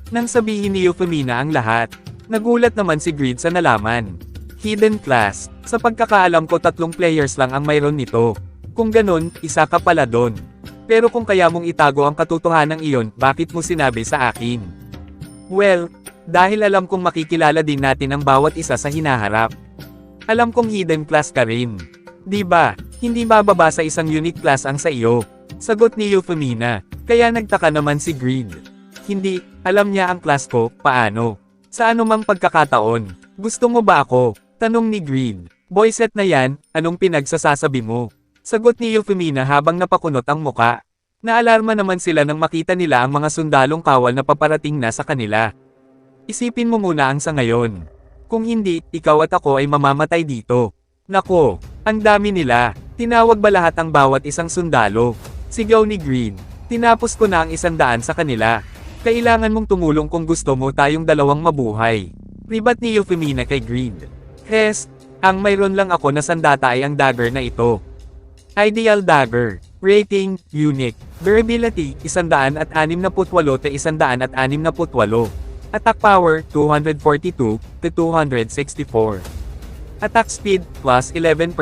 Nang sabihin ni Euphemina ang lahat, nagulat naman si Greed sa nalaman. Hidden class, sa pagkakaalam ko 3 players lang ang mayroon nito. Kung ganun, isa ka pala doon. Pero kung kaya mong itago ang katotohanan iyon, bakit mo sinabi sa akin? Well, dahil alam kong makikilala din natin ang bawat isa sa hinaharap. Alam kong hidden class ka rin. Di ba? Hindi bababa sa isang unique class ang sa iyo. Sagot ni Euphemina, kaya nagtaka naman si Greed. Hindi, alam niya ang class ko, paano? Sa anumang pagkakataon, gusto mo ba ako? Tanong ni Greed. Boyset na yan, anong pinagsasasabi mo? Sagot ni Euphemina habang napakunot ang muka. Naalarma naman sila nang makita nila ang mga sundalong kawal na paparating na sa kanila. Isipin mo muna ang sa ngayon. Kung hindi, ikaw at ako ay mamamatay dito. Nako, ang dami nila. Tinawag ba lahat ang bawat isang sundalo? Sigaw ni Green. Tinapos ko na ang 100 sa kanila. Kailangan mong tumulong kung gusto mo tayong dalawang mabuhay. Ribat ni Euphemina kay Green. Hes, ang mayroon lang ako na sandata ay ang dagger na ito. Ideal dagger. Rating, unique. Durability, 168 te 168. Attack power, 242 to 264. Attack speed, plus 11%.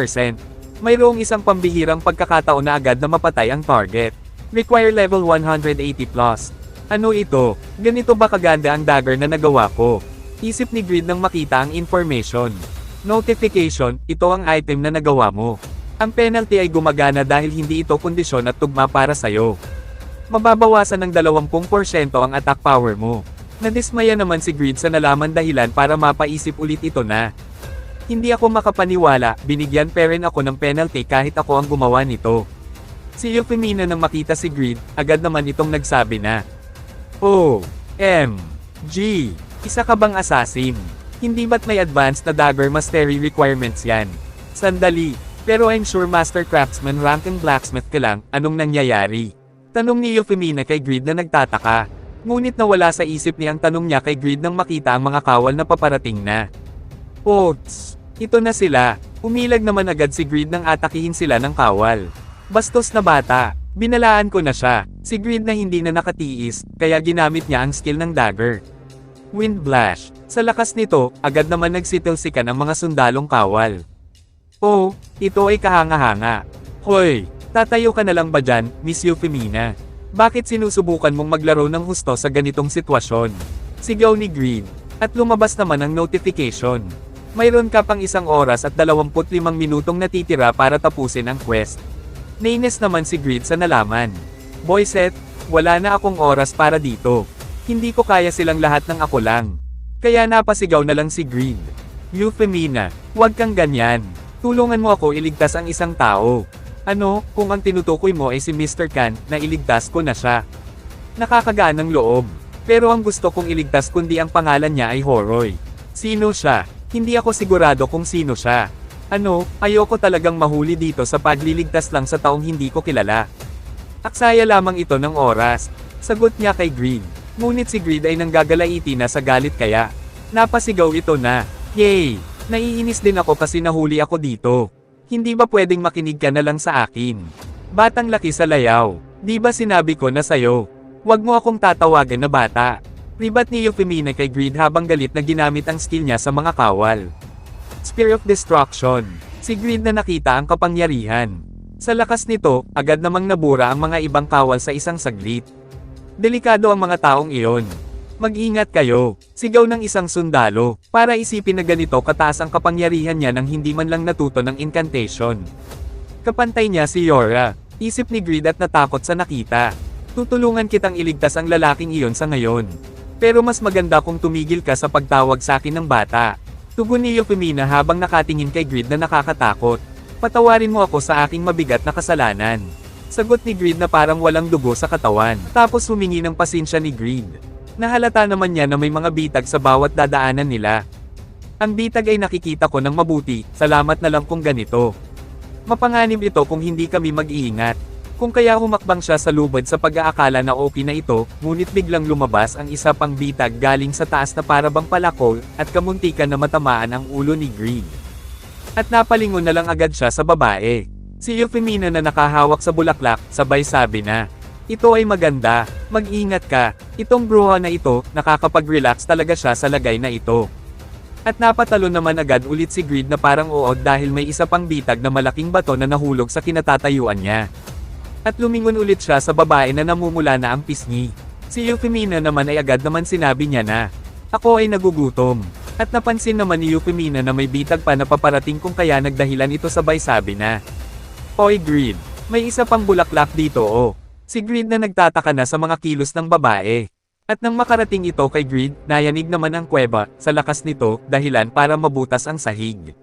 Mayroong isang pambihirang pagkakataon na agad na mapatay ang target. Require level 180 plus. Ano ito? Ganito ba kaganda ang dagger na nagawa ko? Isip ni Grid nang makita ang information. Notification, ito ang item na nagawa mo. Ang penalty ay gumagana dahil hindi ito kondisyon at tugma para sa'yo. Mababawasan ng 20% ang attack power mo. Nadismaya naman si Grid sa nalaman dahilan para mapaisip ulit ito na. Hindi ako makapaniwala, binigyan pa rin ako ng penalty kahit ako ang gumawa nito. Si Euphemina nang makita si Grid, agad naman itong nagsabi na. O.M.G. Isa ka bang assassin? Hindi ba't may advanced na dagger mastery requirements yan? Sandali, pero I'm sure Master Craftsman rank and blacksmith ka lang, anong nangyayari? Tanong ni Euphemina kay Grid na nagtataka. Ngunit nawala sa isip niya ang tanong niya kay Grid nang makita ang mga kawal na paparating na. Oats! Ito na sila. Umilag naman agad si Grid nang atakihin sila ng kawal. Bastos na bata. Binalaan ko na siya. Si Grid na hindi na nakatiis, kaya ginamit niya ang skill ng dagger. Wind Blast. Sa lakas nito, agad naman nagsitilsikan ang mga sundalong kawal. Oh, ito ay kahanga-hanga. Hoy, tatayo ka na lang ba dyan, Miss Euphemina? Bakit sinusubukan mong maglaro ng husto sa ganitong sitwasyon? Sigaw ni Green. At lumabas naman ang notification. Mayroon ka pang 1 oras at 25 minutong natitira para tapusin ang quest. Nainis naman si Grid sa nalaman. Boyset, wala na akong oras para dito. Hindi ko kaya silang lahat ng ako lang. Kaya napasigaw na lang si Grid. Euphemina, huwag kang ganyan. Tulungan mo ako iligtas ang isang tao. Ano, kung ang tinutukoy mo ay si Mr. Khan, na iligtas ko na siya. Nakakagaan ng loob. Pero ang gusto kong iligtas kundi ang pangalan niya ay Horoy. Sino siya? Hindi ako sigurado kung sino siya. Ano, ayoko talagang mahuli dito sa pagliligtas lang sa taong hindi ko kilala. Aksaya lamang ito ng oras. Sagot niya kay Grid. Ngunit si Grid ay nanggagalaiti na sa galit kaya. Napasigaw ito na. Yay! Naiinis din ako kasi nahuli ako dito. Hindi ba pwedeng makinig ka na lang sa akin? Batang laki sa layaw. Di ba sinabi ko na sayo? Huwag mo akong tatawagan na bata. Ribat ni Euphemina kay Grid habang galit na ginamit ang skill niya sa mga kawal. Spear of Destruction. Si Grid na nakita ang kapangyarihan. Sa lakas nito, agad namang nabura ang mga ibang kawal sa isang saglit. Delikado ang mga taong iyon. Mag-ingat kayo, sigaw ng isang sundalo, para isipin na ganito kataas ang kapangyarihan niya nang hindi man lang natuto ng incantation. Kapantay niya si Yora, isip ni Grid at natakot sa nakita. Tutulungan kitang iligtas ang lalaking iyon sa ngayon. Pero mas maganda kung tumigil ka sa pagtawag sa akin ng bata. Tugon ni Euphemina habang nakatingin kay Grid na nakakatakot. Patawarin mo ako sa aking mabigat na kasalanan. Sagot ni Grid na parang walang dugo sa katawan. Tapos humingi ng pasensya ni Grid. Nahalata naman niya na may mga bitag sa bawat dadaanan nila. Ang bitag ay nakikita ko ng mabuti, salamat na lang kung ganito. Mapanganib ito kung hindi kami mag-iingat. Kung kaya humakbang siya sa lubad sa pag-aakala na okay na ito, ngunit biglang lumabas ang isa pang bitag galing sa taas na parabang palakol, at kamuntikan na matamaan ang ulo ni Grid. At napalingon na lang agad siya sa babae. Si Euphemina na nakahawak sa bulaklak, sabay sabi na, ito ay maganda, mag-ingat ka, itong bruha na ito, nakakapag-relax talaga siya sa lagay na ito. At napatalo naman agad ulit si Grid na parang uod dahil may isa pang bitag na malaking bato na nahulog sa kinatatayuan niya. At lumingon ulit siya sa babae na namumula na ang pisngi. Si Euphemina naman ay agad naman sinabi niya na, ako ay nagugutom. At napansin naman ni Euphemina na may bitag pa na paparating kung kaya nagdahilan ito sabay sabi na, Oy Grid, may isa pang bulaklak dito oh. Si Grid na nagtataka na sa mga kilos ng babae. At nang makarating ito kay Grid, nayanig naman ang kuweba, sa lakas nito, dahilan para mabutas ang sahig.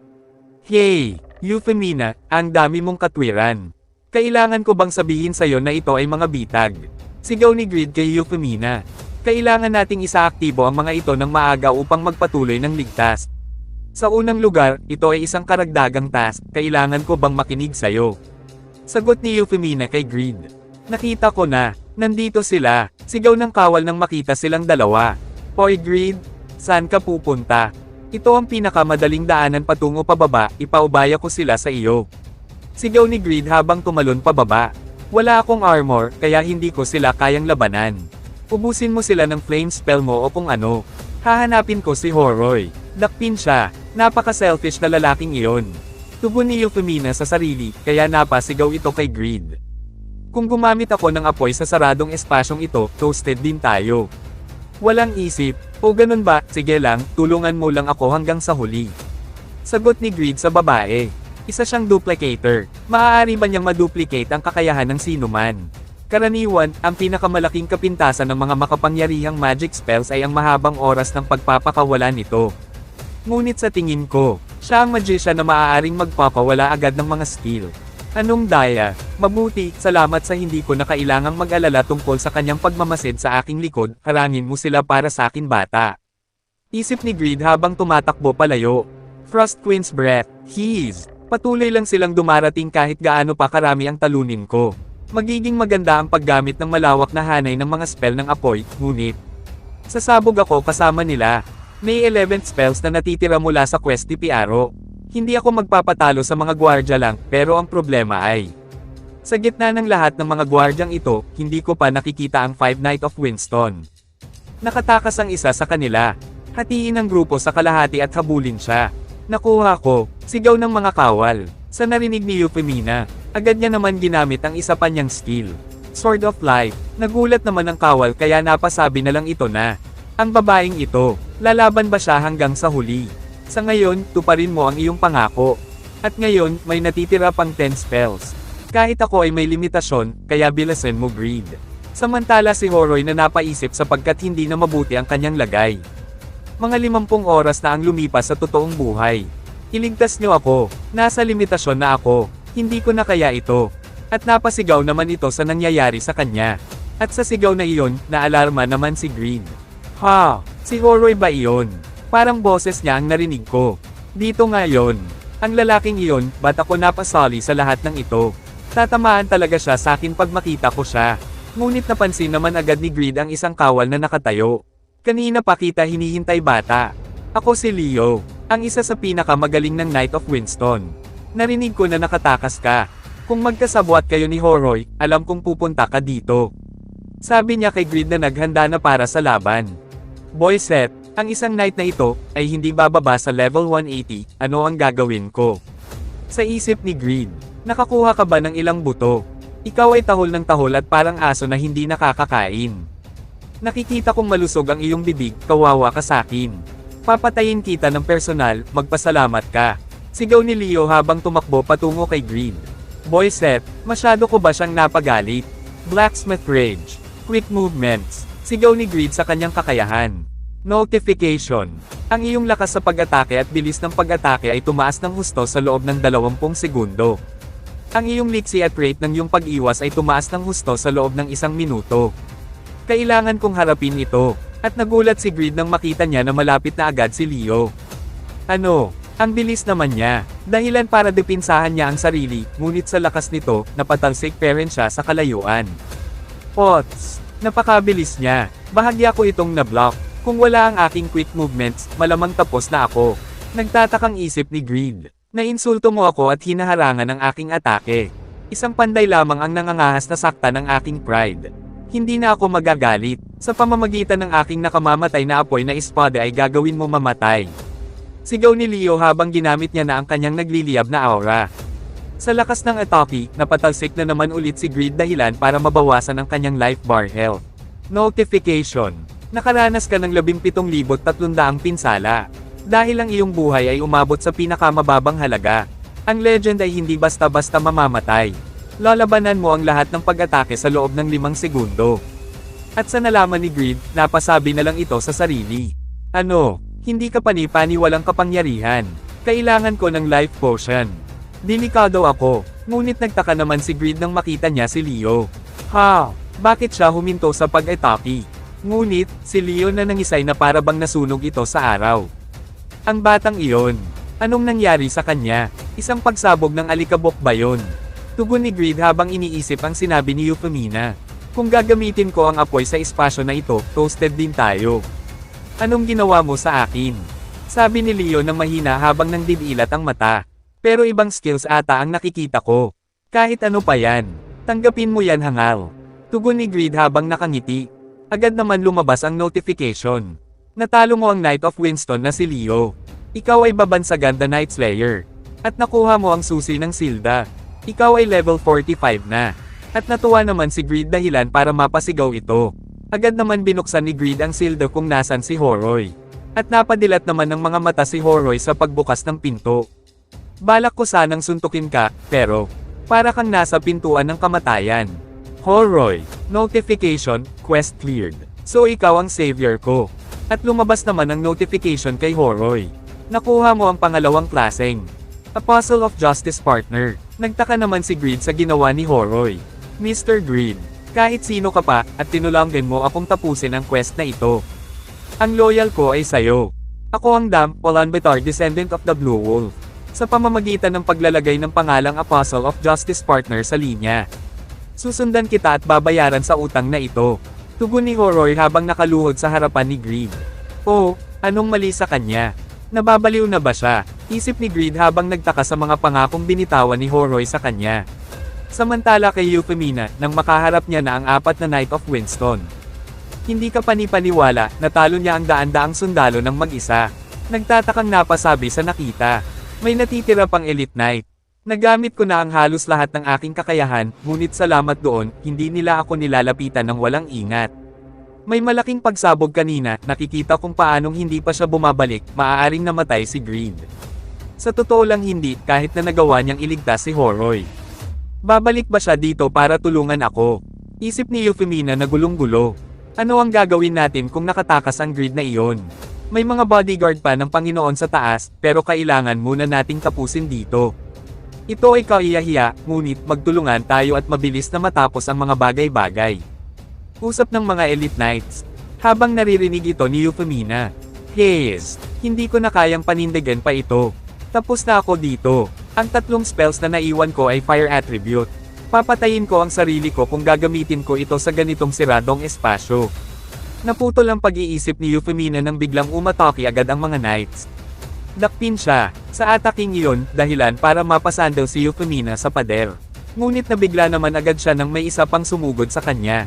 Hey, Euphemina, ang dami mong katwiran. Kailangan ko bang sabihin sa'yo na ito ay mga bitag? Sigaw ni Grid kay Euphemina. Kailangan nating isaaktibo ang mga ito ng maaga upang magpatuloy ng ligtas. Sa unang lugar, ito ay isang karagdagang task, kailangan ko bang makinig sa'yo? Sagot ni Euphemina kay Greed. Nakita ko na, nandito sila, sigaw ng kawal nang makita silang dalawa. Hoy Greed, saan ka pupunta? Ito ang pinakamadaling daanan patungo pababa, ipaubaya ko sila sa iyo. Sigaw ni Greed habang tumalon pababa. Wala akong armor, kaya hindi ko sila kayang labanan. Ubusin mo sila ng flame spell mo o kung ano. Hahanapin ko si Horoy. Dakpin siya, napaka-selfish na lalaking iyon. Tugon ni Euphemina sa sarili, kaya napasigaw ito kay Greed. Kung gumamit ako ng apoy sa saradong espasyong ito, toasted din tayo. Walang isip, o ganun ba, sige lang, tulungan mo lang ako hanggang sa huli. Sagot ni Greed sa babae. Isa siyang duplicator. Maaari ba niyang maduplicate ang kakayahan ng sinuman? Karaniwan, ang pinakamalaking kapintasan ng mga makapangyarihang magic spells ay ang mahabang oras ng pagpapakawala nito. Ngunit sa tingin ko, siya ang magician na maaaring magpapawala agad ng mga skill. Anong daya? Mabuti, salamat sa hindi ko na kailangang mag-alala tungkol sa kanyang pagmamasid sa aking likod, harangin mo sila para sa akin bata. Isip ni Greed habang tumatakbo palayo. Frost Queen's Breath, He's. Patuloy lang silang dumarating kahit gaano pa karami ang talunin ko. Magiging maganda ang paggamit ng malawak na hanay ng mga spell ng apoy, ngunit sasabog ako kasama nila. May 11 spells na natitira mula sa quest ni Piaro. Hindi ako magpapatalo sa mga gwardya lang, pero ang problema ay sa gitna ng lahat ng mga gwardyang ito, hindi ko pa nakikita ang Five Knight of Winston. Nakatakas ang isa sa kanila. Hatiin ang grupo sa kalahati at habulin siya. Nakuha ko, sigaw ng mga kawal. Sa narinig ni Euphemina, agad niya naman ginamit ang isa pa niyang skill. Sword of Life. Nagulat naman ang kawal kaya napasabi na lang ito na. Ang babaeng ito, lalaban ba siya hanggang sa huli? Sa ngayon, tuparin mo ang iyong pangako. At ngayon, may natitira pang 10 spells. Kahit ako ay may limitasyon, kaya bilasin mo Greed. Samantala si Horoy na napaisip sapagkat hindi na mabuti ang kanyang lagay. Mga 50 oras na ang lumipas sa totoong buhay. Iligtas niyo ako, nasa limitasyon na ako, hindi ko na kaya ito. At napasigaw naman ito sa nangyayari sa kanya. At sa sigaw na iyon, naalarma naman si Greed. Ha, si Horoy ba iyon? Parang boses niya ang narinig ko. Dito nga yon. Ang lalaking iyon, ba't ako napasali sa lahat ng ito? Tatamaan talaga siya sa akin pag makita ko siya. Ngunit napansin naman agad ni Greed ang isang kawal na nakatayo. Kanina pa kita hinihintay bata. Ako si Leo, ang isa sa pinakamagaling ng Knight of Winston. Narinig ko na nakatakas ka. Kung magkasabwat kayo ni Horoy, alam kong pupunta ka dito. Sabi niya kay Greed na naghanda na para sa laban. Boy Seth, ang isang knight na ito, ay hindi bababa sa level 180, ano ang gagawin ko? Sa isip ni Greed, nakakuha ka ba ng ilang buto? Ikaw ay tahol ng tahol at parang aso na hindi nakakakain. Nakikita kong malusog ang iyong bibig, kawawa ka sakin. Papatayin kita ng personal, magpasalamat ka. Sigaw ni Leo habang tumakbo patungo kay Greed. Boy Seth, masyado ko ba siyang napagalit? Blacksmith Rage. Quick movements. Sigaw ni Greed sa kanyang kakayahan. Notification. Ang iyong lakas sa pag-atake at bilis ng pag-atake ay tumaas ng husto sa loob ng 20 segundo. Ang iyong liksi at rate ng iyong pag-iwas ay tumaas ng husto sa loob ng 1 minuto. Kailangan kong harapin ito. At nagulat si Greed nang makita niya na malapit na agad si Leo. Ano? Ang bilis naman niya. Dahilan para depinsahan niya ang sarili, ngunit sa lakas nito, napatalsik pa rin siya sa kalayuan. Pots! Napakabilis niya. Bahagya ko itong na-block. Kung wala ang aking quick movements, malamang tapos na ako. Nagtatakang isip ni Greed. Nainsulto mo ako at hinaharangan ang aking atake. Isang panday lamang ang nangangahas na sakta ng aking pride. Hindi na ako magagalit. Sa pamamagitan ng aking nakamamatay na apoy na espada ay gagawin mo mamatay. Sigaw ni Leo habang ginamit niya na ang kanyang nagliliyab na aura. Sa lakas ng atake, napatalsik na naman ulit si Greed dahilan para mabawasan ang kanyang life bar health. Notification. Nakaranas ka ng 17,300 pinsala. Dahil ang iyong buhay ay umabot sa pinakamababang halaga. Ang legend ay hindi basta-basta mamamatay. Lalabanan mo ang lahat ng pag-atake sa loob ng 5 segundo. At sa nalaman ni Greed, napasabi na lang ito sa sarili. Ano? Hindi ka pani-walang kapangyarihan. Kailangan ko ng life potion. Delikado ako, ngunit nagtaka naman si Greed nang makita niya si Leo. Ha? Bakit siya huminto sa pag-atake? Ngunit, si Leo na nangisay na para bang nasunog ito sa araw. Ang batang iyon. Anong nangyari sa kanya? Isang pagsabog ng alikabok ba yun? Tugon ni Greed habang iniisip ang sinabi ni Euphemina. Kung gagamitin ko ang apoy sa espasyo na ito, toasted din tayo. Anong ginawa mo sa akin? Sabi ni Leo nang mahina habang nangdidilat ang mata. Pero ibang skills ata ang nakikita ko. Kahit ano pa yan. Tanggapin mo yan, hangal. Tugon ni Greed habang nakangiti. Agad naman lumabas ang notification. Natalo mo ang Knight of Winston na si Leo. Ikaw ay babansagan the Night Slayer. At nakuha mo ang susi ng Silda. Ikaw ay level 45 na. At natuwa naman si Greed dahilan para mapasigaw ito. Agad naman binuksan ni Greed ang Silda kung nasan si Horoy. At napadilat naman ng mga mata si Horoy sa pagbukas ng pinto. Balak ko sanang suntukin ka, pero para kang nasa pintuan ng kamatayan. Horoy, notification, quest cleared. So ikaw ang savior ko. At lumabas naman ang notification kay Horoy. Nakuha mo ang pangalawang klaseng Apostle of Justice partner. Nagtaka naman si Greed sa ginawa ni Horoy. Mr. Greed, kahit sino ka pa, at tinulungan mo akong tapusin ang quest na ito. Ang loyal ko ay sayo. Ako ang Ulanbatar descendant of the Blue Wolf. Sa pamamagitan ng paglalagay ng pangalang Apostle of Justice partner sa linya. Susundan kita at babayaran sa utang na ito. Tugon ni Horoy habang nakaluhod sa harapan ni Greed. Oh, anong mali sa kanya? Nababaliw na ba siya? Isip ni Greed habang nagtaka sa mga pangakong binitawan ni Horoy sa kanya. Samantala kay Euphemina, nang makaharap niya na ang 4 na Knight of Winston. Hindi ka panipaniwala, natalo niya ang daan-daang sundalo ng mag-isa. Nagtatakang napasabi sa nakita. May natitira pang Elite Knight. Nagamit ko na ang halos lahat ng aking kakayahan, ngunit salamat doon, hindi nila ako nilalapitan ng walang ingat. May malaking pagsabog kanina, nakikita kung paanong hindi pa siya bumabalik, maaaring namatay si Greed. Sa totoo lang hindi, kahit na nagawa niyang iligtas si Horoy. Babalik ba siya dito para tulungan ako? Isip ni Euphemina na gulong-gulo. Ano ang gagawin natin kung nakatakas ang Greed na iyon? May mga bodyguard pa ng Panginoon sa taas, pero kailangan muna nating tapusin dito. Ito ay kahiya-hiya, ngunit magtulungan tayo at mabilis na matapos ang mga bagay-bagay. Usap ng mga Elite Knights. Habang naririnig ito ni Euphemina. Yes, hindi ko na kayang panindigan pa ito. Tapos na ako dito. Ang 3 spells na naiwan ko ay Fire Attribute. Papatayin ko ang sarili ko kung gagamitin ko ito sa ganitong siradong espasyo. Naputol ang pag-iisip ni Euphemina nang biglang umatake agad ang mga Knights. Dakpin siya. Sa ataking iyon, dahilan para mapasandal si Euphemina sa pader. Ngunit nabigla naman agad siya nang may isa pang sumugod sa kanya.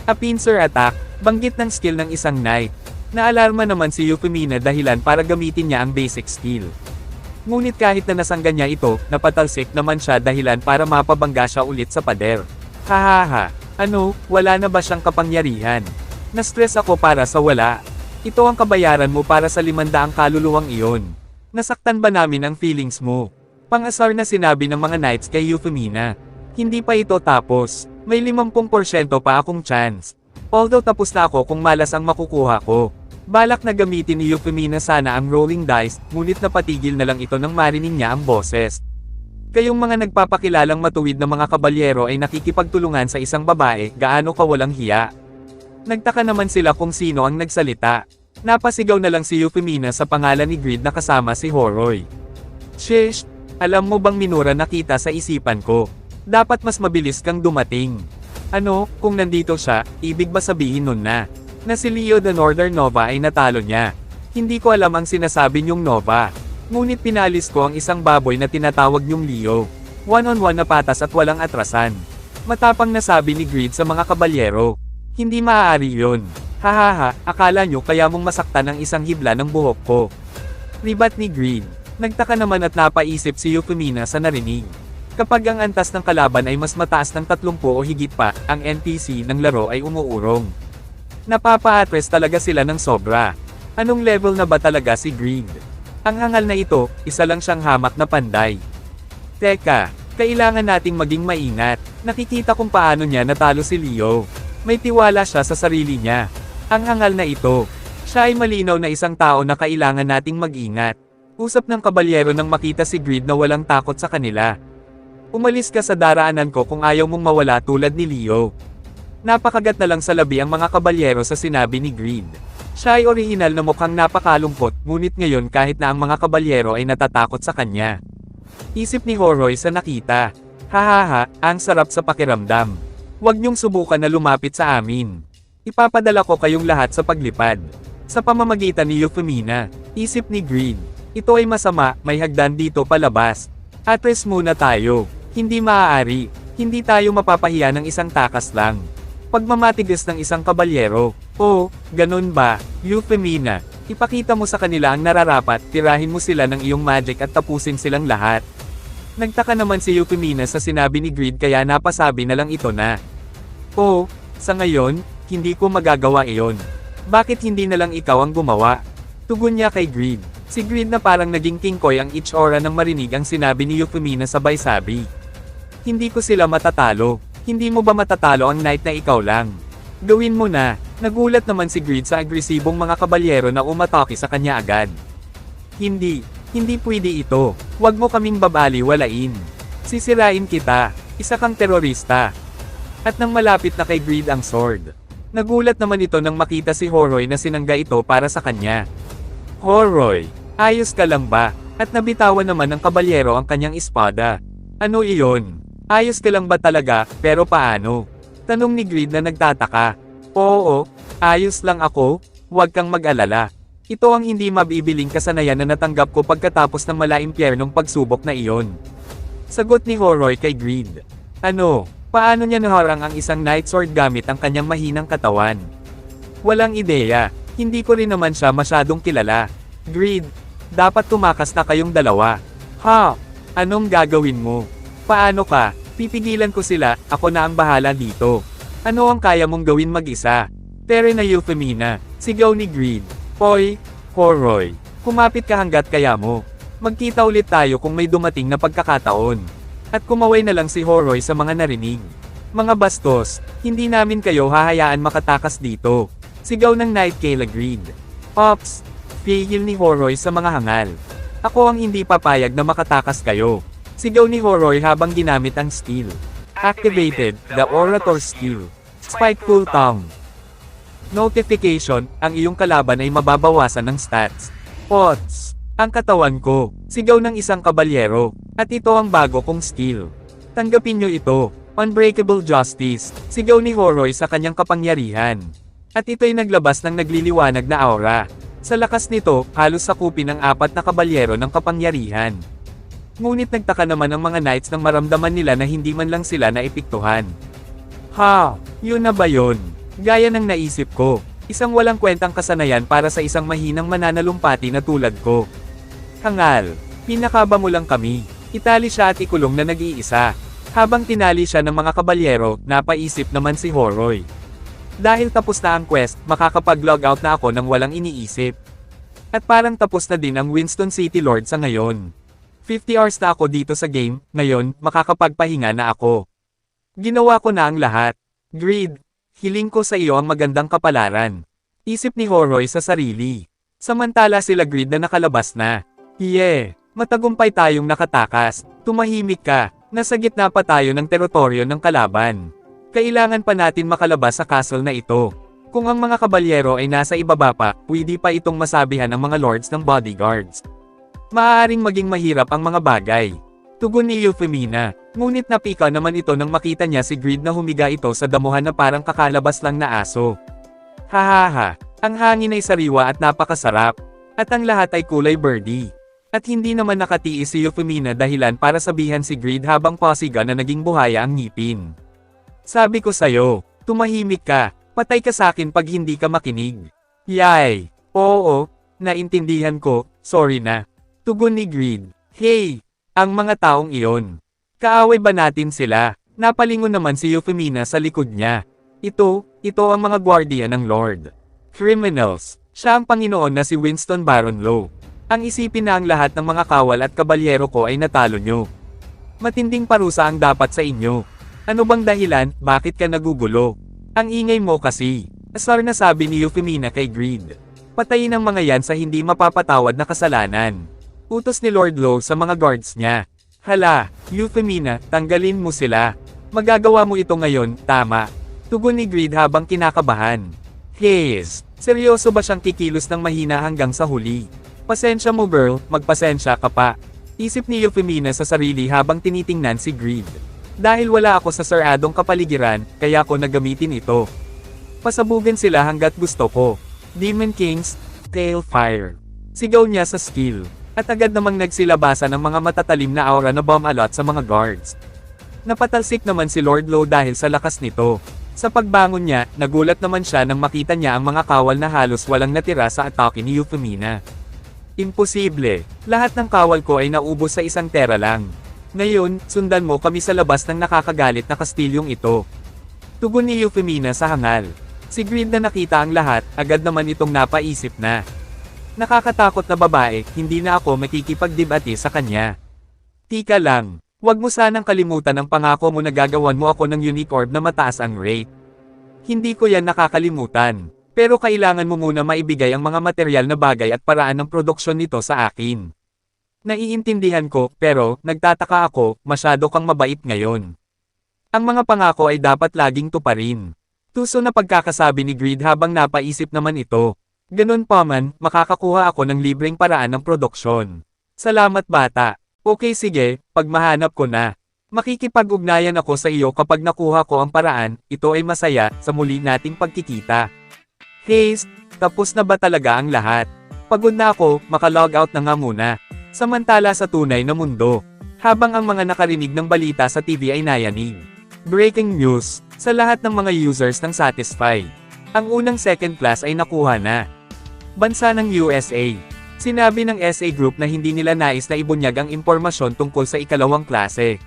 A pincer attack, banggit ng skill ng isang knight. Naalarma naman si Euphemina dahilan para gamitin niya ang basic skill. Ngunit kahit na nasangga niya ito, napatalsik naman siya dahilan para mapabangga siya ulit sa pader. Hahaha, ano, wala na ba siyang kapangyarihan? Na-stress ako para sa wala. Ito ang kabayaran mo para sa 500 kaluluwang iyon. Nasaktan ba namin ang feelings mo? Pang-asar na sinabi ng mga knights kay Euphemina. Hindi pa ito tapos. May 50% pa akong chance. Although tapos na ako kung malas ang makukuha ko. Balak na gamitin ni Euphemina sana ang rolling dice, ngunit napatigil na lang ito nang marinig niya ang boses. Kayong mga nagpapakilalang matuwid na mga kabalyero ay nakikipagtulungan sa isang babae, gaano ka walang hiya. Nagtaka naman sila kung sino ang nagsalita. Napasigaw na lang si Euphemina sa pangalan ni Greed na kasama si Horoy. Shish, alam mo bang minura na kita sa isipan ko? Dapat mas mabilis kang dumating. Ano, kung nandito siya, ibig ba sabihin nun na si Leo the Northern Nova ay natalo niya? Hindi ko alam ang sinasabi niyong Nova. Ngunit pinalis ko ang isang baboy na tinatawag niyong Leo. One-on-one na patas at walang atrasan. Matapang na sabi ni Greed sa mga kabalyero. Hindi maaari yun. Hahaha, akala nyo kaya mong masaktan ang isang hibla ng buhok ko. Ribat ni Greed. Nagtaka naman at napaisip si Euphemina sa narinig. Kapag ang antas ng kalaban ay mas mataas ng 30 o higit pa, ang NPC ng laro ay umuurong. Napapa-atres talaga sila ng sobra. Anong level na ba talaga si Greed? Ang hangal na ito, isa lang siyang hamak na panday. Teka, kailangan nating maging maingat. Nakikita kung paano niya natalo si Leo. May tiwala siya sa sarili niya. Ang hangal na ito. Siya ay malinaw na isang tao na kailangan nating mag-ingat. Usap ng kabalyero nang makita si Greed na walang takot sa kanila. Umalis ka sa daraanan ko kung ayaw mong mawala tulad ni Leo. Napakagat na lang sa labi ang mga kabalyero sa sinabi ni Greed. Siya ay orihinal na mukhang napakalungkot, ngunit ngayon kahit na ang mga kabalyero ay natatakot sa kanya. Isip ni Horoy sa nakita. Hahaha, ang sarap sa pakiramdam. Huwag niyong subukan na lumapit sa amin. Ipapadala ko kayong lahat sa paglipad. Sa pamamagitan ni Euphemina, isip ni Greed. Ito ay masama, may hagdan dito palabas. Atres muna tayo. Hindi maaari. Hindi tayo mapapahiya ng isang takas lang. Pagmamatigas ng isang kabalyero. Oh, ganun ba, Euphemina? Ipakita mo sa kanila ang nararapat, tirahin mo sila ng iyong magic at tapusin silang lahat. Nagtaka naman si Euphemina sa sinabi ni Greed kaya napasabi na lang ito na. Oh, sa ngayon, hindi ko magagawa iyon. Bakit hindi na lang ikaw ang gumawa? Tugon niya kay Greed. Si Greed na parang naging kingkoy ang Ichora nang marinig ang sinabi ni Euphemina sabay sabi. Hindi ko sila matatalo. Hindi mo ba matatalo ang knight na ikaw lang? Gawin mo na. Nagulat naman si Greed sa agresibong mga kabalyero na umatake sa kanya agad. Hindi pwede ito. Huwag mo kaming babaliwalain. Sisirain kita. Isa kang terorista. At nang malapit na kay Greed ang sword. Nagulat naman ito nang makita si Horoy na sinangga ito para sa kanya. Horoy, ayos ka lang ba? At nabitawan naman ng kabalyero ang kanyang espada. Ano iyon? Ayos ka lang ba talaga, pero paano? Tanong ni Greed na nagtataka. Oo, ayos lang ako, huwag kang mag-alala. Ito ang hindi mabibiling kasanayan na natanggap ko pagkatapos ng malaimpyernong pagsubok na iyon. Sagot ni Horoy kay Greed. Ano, paano niya naharang ang isang knight sword gamit ang kanyang mahinang katawan? Walang ideya, hindi ko rin naman siya masyadong kilala. Greed, dapat tumakas na kayong dalawa. Ha? Anong gagawin mo? Paano ka? Pipigilan ko sila, ako na ang bahala dito. Ano ang kaya mong gawin mag-isa? Tere na Euphemina, sigaw ni Greed. Hoy, Horoy, kumapit ka hanggat kaya mo. Magkita ulit tayo kung may dumating na pagkakataon. At kumaway na lang si Horoy sa mga narinig. Mga bastos, hindi namin kayo hahayaan makatakas dito. Sigaw ng Knight Kayla Greed. Ops, pihil ni Horoy sa mga hangal. Ako ang hindi papayag na makatakas kayo. Sigaw ni Horoy habang ginamit ang skill. Activated, the Orator skill. Spiteful Tongue. Notification, ang iyong kalaban ay mababawasan ng stats. Pots, ang katawan ko. Sigaw ng isang kabalyero. At ito ang bago kong skill. Tanggapin nyo ito. Unbreakable Justice. Sigaw ni Horoy sa kanyang kapangyarihan. At ito'y naglabas ng nagliliwanag na aura. Sa lakas nito, halos sakupin ang 4 na kabalyero ng kapangyarihan. Ngunit nagtaka naman ang mga knights nang maramdaman nila na hindi man lang sila naipiktuhan. Ha, yun na ba yun? Gaya ng naisip ko, isang walang kwentang kasanayan para sa isang mahinang mananalumpati na tulad ko. Hangal, pinakaba mo lang kami. Itali siya at ikulong na nag-iisa. Habang tinali siya ng mga kabalyero, napaisip naman si Horoy. Dahil tapos na ang quest, makakapag-log out na ako nang walang iniisip. At parang tapos na din ang Winston City Lord sa ngayon. 50 hours na ako dito sa game, ngayon, makakapagpahinga na ako. Ginawa ko na ang lahat. Greed, hiling ko sa iyo ang magandang kapalaran. Isip ni Horoy sa sarili. Samantala sila Greed na nakalabas na. Matagumpay tayong nakatakas. Tumahimik ka, nasa gitna pa tayo ng teritoryo ng kalaban. Kailangan pa natin makalabas sa castle na ito. Kung ang mga kabalyero ay nasa ibaba pa, pwede pa itong masabihan ng mga lords ng bodyguards. Maaaring maging mahirap ang mga bagay. Tugon ni Euphemina, ngunit napika naman ito nang makita niya si Greed na humiga ito sa damuhan na parang kakalabas lang na aso. Hahaha, ang hangin ay sariwa at napakasarap. At ang lahat ay kulay birdie. At hindi naman nakatiis si Euphemina dahilan para sabihan si Greed habang pasiga na naging buhaya ang ngipin. Sabi ko sayo, tumahimik ka, patay ka sa akin pag hindi ka makinig. Yay! Oo, naintindihan ko, sorry na. Tugon ni Greed. Hey! Ang mga taong iyon. Kaaway ba natin sila? Napalingon naman si Euphemina sa likod niya. Ito ang mga gwardiya ng Lord. Criminals. Siya ang Panginoon na si Winston Baron Low. Ang isipin na ang lahat ng mga kawal at kabalyero ko ay natalo nyo. Matinding parusa ang dapat sa inyo. Ano bang dahilan, bakit ka nagugulo? Ang ingay mo kasi. Asar na sabi ni Euphemina kay Greed. Patayin ang mga yan sa hindi mapapatawad na kasalanan. Utos ni Lord Low sa mga guards niya. Hala, Euphemina, tanggalin mo sila. Magagawa mo ito ngayon, tama. Tugon ni Greed habang kinakabahan. Hayes, seryoso ba siyang kikilos ng mahina hanggang sa huli? Pasensya mo girl, magpasensya ka pa. Isip ni Euphemina sa sarili habang tinitingnan si Greed. Dahil wala ako sa saradong kapaligiran, kaya ko nagamitin ito. Pasabugin sila hanggat gusto ko. Demon Kings, Tail Fire. Sigaw niya sa skill. At agad namang nagsilabasa ng mga matatalim na aura na bomb alot sa mga guards. Napatalsik naman si Lord Low dahil sa lakas nito. Sa pagbangon niya, nagulat naman siya nang makita niya ang mga kawal na halos walang natira sa atake ni Euphemina. Imposible. Lahat ng kawal ko ay naubos sa isang tera lang. Ngayon, sundan mo kami sa labas ng nakakagalit na kastilyong ito. Tugon ni Euphemina sa hangal. Si Greed na nakita ang lahat, agad naman itong napaisip na. Nakakatakot na babae, hindi na ako makikipagdebate sa kanya. Tika lang, wag mo sanang kalimutan ang pangako mo na gagawan mo ako ng unique orb na mataas ang rate. Hindi ko yan nakakalimutan, pero kailangan mo muna maibigay ang mga material na bagay at paraan ng produksyon nito sa akin. Naiintindihan ko, pero, nagtataka ako, masyado kang mabait ngayon. Ang mga pangako ay dapat laging tuparin. Tuso na pagkakasabi ni Greed habang napaisip naman ito. Ganun pa man, makakakuha ako ng libreng paraan ng produksyon. Salamat bata. Okay sige, pag mahanap ko na. Makikipag-ugnayan ako sa iyo kapag nakuha ko ang paraan, ito ay masaya, sa muli nating pagkikita. Hayes, tapos na ba talaga ang lahat? Pagod na ako, makalog out na nga muna. Samantala sa tunay na mundo, habang ang mga nakarinig ng balita sa TV ay nayanig. Breaking news, sa lahat ng mga users ng Satisfy. Ang unang second class ay nakuha na. Bansa ng USA. Sinabi ng SA Group na hindi nila nais na ibunyag ang impormasyon tungkol sa ikalawang klase.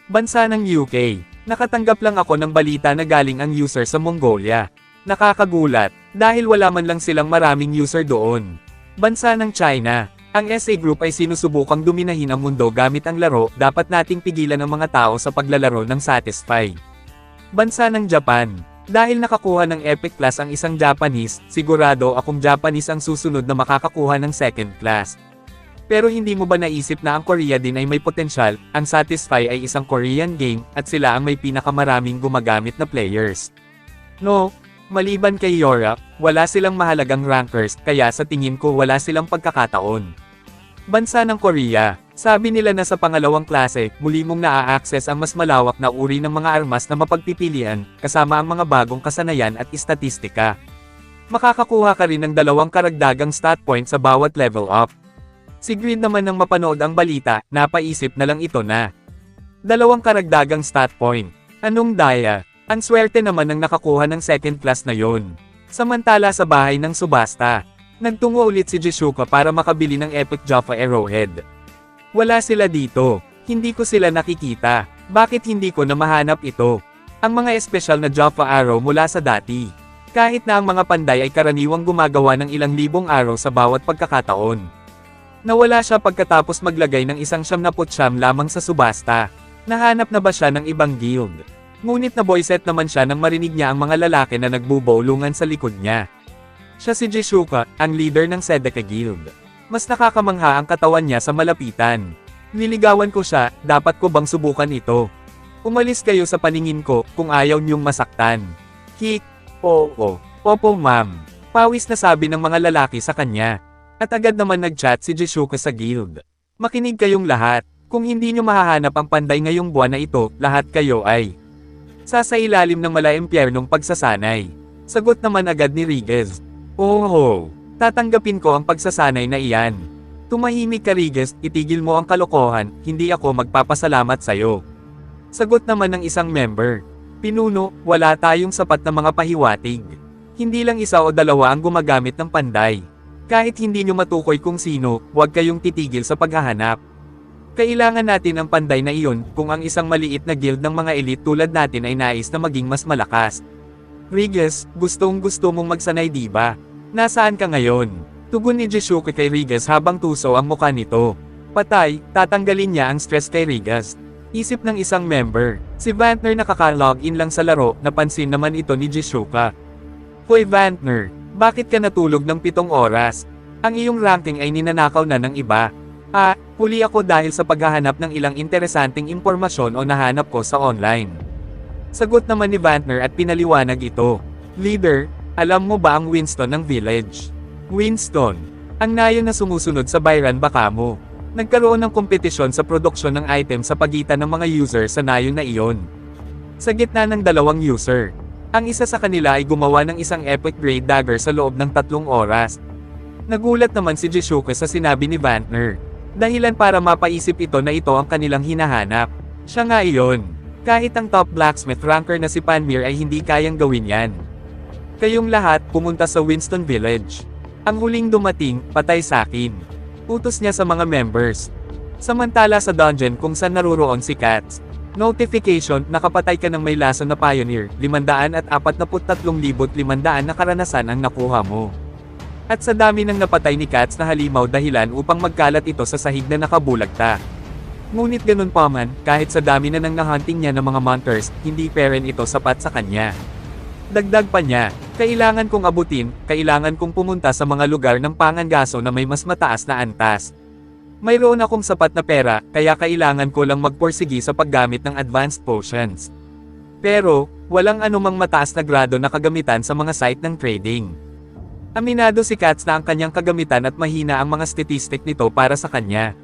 Bansa ng UK. Nakatanggap lang ako ng balita na galing ang user sa Mongolia. Nakakagulat, dahil wala man lang silang maraming user doon. Bansa ng China. Ang SA Group ay sinusubukang duminahin ang mundo gamit ang laro, dapat nating pigilan ang mga tao sa paglalaro ng Satisfy. Bansa ng Japan. Dahil nakakuha ng Epic Class ang isang Japanese, sigurado akong Japanese ang susunod na makakakuha ng second class. Pero hindi mo ba naisip na ang Korea din ay may potensyal? Ang Satisfy ay isang Korean game, at sila ang may pinakamaraming gumagamit na players. No, maliban kay Europe, wala silang mahalagang rankers, kaya sa tingin ko wala silang pagkakataon. Bansa ng Korea. Sabi nila na sa pangalawang klase, muli mong naa-access ang mas malawak na uri ng mga armas na mapagpipilian, kasama ang mga bagong kasanayan at istatistika. Makakakuha ka rin ng 2 karagdagang stat point sa bawat level up. Si Green naman nang mapanood ang balita, napaisip na lang ito na. 2 karagdagang stat point. Anong daya? Ang swerte naman ng nakakuha ng second class na yon. Samantala sa bahay ng subasta, nagtungo ulit si Jishuka para makabili ng Epic Jaffa Arrowhead. Wala sila dito. Hindi ko sila nakikita. Bakit hindi ko na mahanap ito? Ang mga espesyal na Jaffa Arrow mula sa dati. Kahit na ang mga panday ay karaniwang gumagawa ng ilang libong arrow sa bawat pagkakataon. Nawala siya pagkatapos maglagay ng 199 lamang sa subasta. Nahanap na ba siya ng ibang guild? Ngunit naboyset naman siya nang marinig niya ang mga lalaki na nagbubulungan sa likod niya. Siya si Jishuka, ang leader ng Sedeka Guild. Mas nakakamangha ang katawan niya sa malapitan. Niligawan ko siya, dapat ko bang subukan ito? Umalis kayo sa paningin ko, kung ayaw niyong masaktan. Hik, oo, opo ma'am. Pawis na sabi ng mga lalaki sa kanya. At agad naman nag-chat si Jishuka sa guild. Makinig kayong lahat, kung hindi niyo mahahanap ang panday ngayong buwan na ito, lahat kayo ay sasailalim ng malaimpyernong pagsasanay. Sagot naman agad ni Riguez. Oh, tatanggapin ko ang pagsasanay na iyan. Tumahimik ka Riguez, itigil mo ang kalokohan, hindi ako magpapasalamat sayo. Sagot naman ng isang member. Pinuno, wala tayong sapat na mga pahiwatig. Hindi lang 1 o 2 ang gumagamit ng panday. Kahit hindi nyo matukoy kung sino, huwag kayong titigil sa paghahanap. Kailangan natin ang panday na iyon, kung ang isang maliit na guild ng mga elite tulad natin ay nais na maging mas malakas. Riguez, gustong-gusto mong magsanay diba? Nasaan ka ngayon? Tugon ni Jishuka kay Riguez habang tuso ang muka nito. Patay, tatanggalin niya ang stress kay Riguez. Isip ng isang member. Si Vantner nakaka-login lang sa laro, napansin naman ito ni Jishuka. Hoy Vantner, bakit ka natulog ng 7 oras? Ang iyong ranking ay ninanakaw na ng iba. Huli ako dahil sa paghahanap ng ilang interesanting impormasyon o nahanap ko sa online. Sagot naman ni Vantner at pinaliwanag ito. Leader, alam mo ba ang Winston ng village? Winston, ang nayon na sumusunod sa Byron Bakamo. Nagkaroon ng kompetisyon sa produksyon ng item sa pagitan ng mga user sa nayon na iyon. Sa gitna ng dalawang user, ang isa sa kanila ay gumawa ng isang epic grade dagger sa loob ng 3 oras. Nagulat naman si Jishuka sa sinabi ni Vantner. Dahilan para mapaisip ito na ito ang kanilang hinahanap. Siya nga iyon. Kahit ang top blacksmith ranker na si Panmir ay hindi kayang gawin yan. Kayong lahat pumunta sa Winston Village. Ang huling dumating, patay sa akin. Utos niya sa mga members. Samantala sa dungeon kung saan naruroon si Katz. Notification, nakapatay ka ng may lason na pioneer, 543,500 na karanasan ang nakuha mo. At sa dami ng napatay ni Katz na halimaw dahilan upang magkalat ito sa sahig na nakabulagta. Ngunit ganun pa man, kahit sa dami na ng nahunting niya ng mga monsters, hindi pa rin ito sapat sa kanya. Dagdag pa niya, kailangan kong abutin, kailangan kong pumunta sa mga lugar ng pangangaso na may mas mataas na antas. Mayroon akong sapat na pera, kaya kailangan ko lang magporsigi sa paggamit ng advanced potions. Pero, walang anumang mataas na grado na kagamitan sa mga site ng trading. Aminado si Katz na ang kanyang kagamitan at mahina ang mga statistic nito para sa kanya.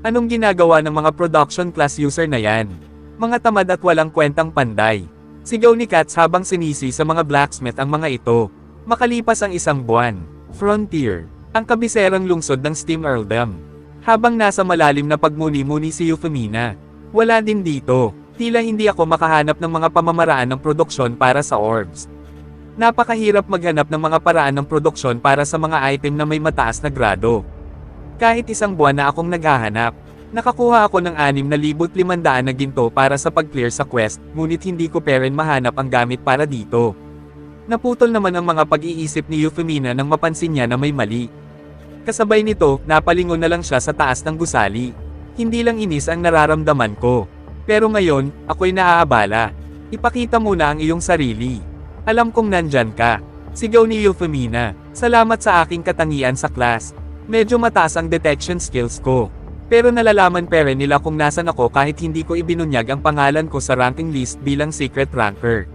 Anong ginagawa ng mga production class user na yan? Mga tamad at walang kwentang panday. Sigaw ni Katz habang sinisi sa mga blacksmith ang mga ito. Makalipas ang 1 buwan. Frontier, ang kabiserang lungsod ng Steam Earldom. Habang nasa malalim na pagmuni-muni si Euphemina. Wala din dito. Tila hindi ako makahanap ng mga pamamaraan ng produksyon para sa orbs. Napakahirap maghanap ng mga paraan ng produksyon para sa mga item na may mataas na grado. Kahit 1 buwan na akong naghahanap, nakakuha ako ng 6,500 na ginto para sa pag-clear sa quest, ngunit hindi ko pa rin mahanap ang gamit para dito. Naputol naman ang mga pag-iisip ni Euphemina nang mapansin niya na may mali. Kasabay nito, napalingon na lang siya sa taas ng gusali. Hindi lang inis ang nararamdaman ko. Pero ngayon, ako'y naaabala. Ipakita mo na ang iyong sarili. Alam kong nandyan ka. Sigaw ni Euphemina. Salamat sa aking katangian sa class. Medyo mataas ang detection skills ko. Pero nalalaman pa rin nila kung nasan ako kahit hindi ko ibinunyag ang pangalan ko sa ranking list bilang secret ranker.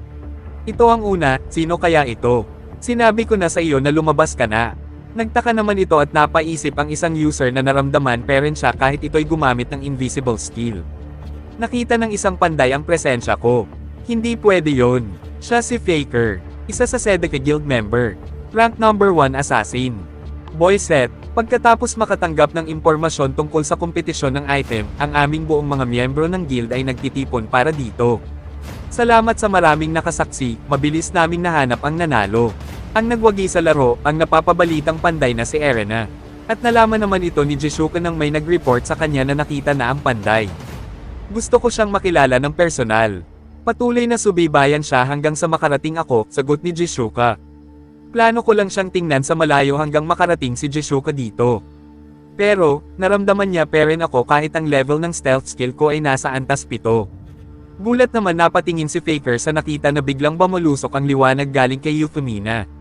Ito ang una, sino kaya ito? Sinabi ko na sa iyo na lumabas ka na. Nagtaka naman ito at napaisip ang isang user na naramdaman pa rin siya kahit ito'y gumamit ng invisible skill. Nakita ng isang panday ang presensya ko. Hindi pwede yon. Siya si Faker, isa sa Sedeke Guild member. Rank number 1 assassin. Boy set, pagkatapos makatanggap ng impormasyon tungkol sa kompetisyon ng item, ang aming buong mga miyembro ng guild ay nagtitipon para dito. Salamat sa maraming nakasaksi, mabilis naming nahanap ang nanalo. Ang nagwagi sa laro, ang napapabalitang panday na si Erena. At nalaman naman ito ni Jishuka nang may nag-report sa kanya na nakita na ang panday. Gusto ko siyang makilala ng personal. Patuloy na subaybayan siya hanggang sa makarating ako, sagot ni Jishuka. Plano ko lang siyang tingnan sa malayo hanggang makarating si Jishuka dito. Pero, naramdaman niya pa rin ako kahit ang level ng stealth skill ko ay nasa antas 7. Gulat naman napatingin si Faker sa nakita na biglang bumulusok ang liwanag galing kay Euphemina.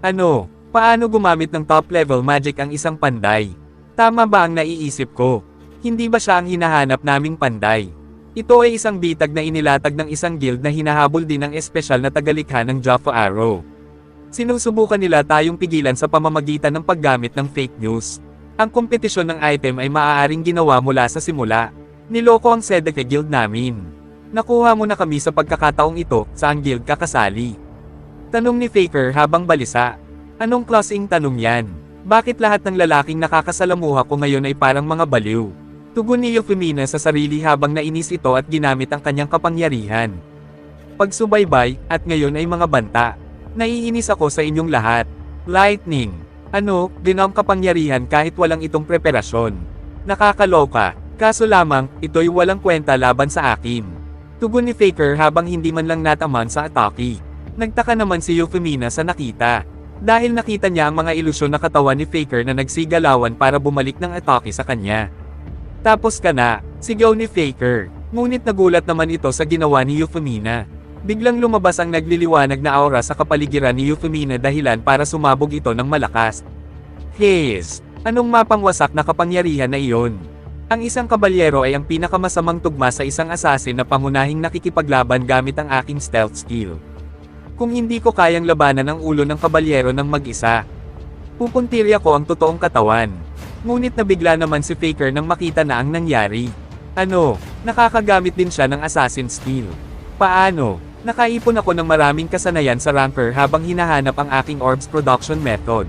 Ano? Paano gumamit ng top level magic ang isang panday? Tama ba ang naiisip ko? Hindi ba siya ang hinahanap naming panday? Ito ay isang bitag na inilatag ng isang guild na hinahabol din ng espesyal na tagalikha ng Jaffa Arrow. Sinusubukan nila tayong pigilan sa pamamagitan ng paggamit ng fake news. Ang kompetisyon ng item ay maaaring ginawa mula sa simula. Niloko ang Sedeke Guild namin. Nakuha mo na kami sa pagkakataong ito, saan guild kakasali? Tanong ni Faker habang balisa. Anong klaseng tanong yan? Bakit lahat ng lalaking nakakasalamuha ko ngayon ay parang mga baliw? Tugon ni Euphemina sa sarili habang nainis ito at ginamit ang kanyang kapangyarihan. Pagsubaybay, at ngayon ay mga banta. Naiinis ako sa inyong lahat. Lightning. Ano, ginawang kapangyarihan kahit walang itong preparasyon. Nakakaloka. Kaso lamang, ito'y walang kwenta laban sa akin. Tugon ni Faker habang hindi man lang nataman sa atake. Nagtaka naman si Euphemina sa nakita. Dahil nakita niya ang mga ilusyon na katawan ni Faker na nagsigalawan para bumalik ng atake sa kanya. Tapos ka na, sigaw ni Faker. Ngunit nagulat naman ito sa ginawa ni Euphemina. Biglang lumabas ang nagliliwanag na aura sa kapaligiran ni Euphemina dahilan para sumabog ito ng malakas. Haze! Anong mapangwasak na kapangyarihan na iyon? Ang isang kabalyero ay ang pinakamasamang tugma sa isang assassin na pangunahing nakikipaglaban gamit ang aking stealth skill. Kung hindi ko kayang labanan ang ulo ng kabalyero ng mag-isa, pupuntirya ko ang totoong katawan. Ngunit nabigla naman si Faker nang makita na ang nangyari. Ano, nakakagamit din siya ng assassin skill. Paano? Nakaipon ako ng maraming kasanayan sa ranker habang hinahanap ang aking orbs production method.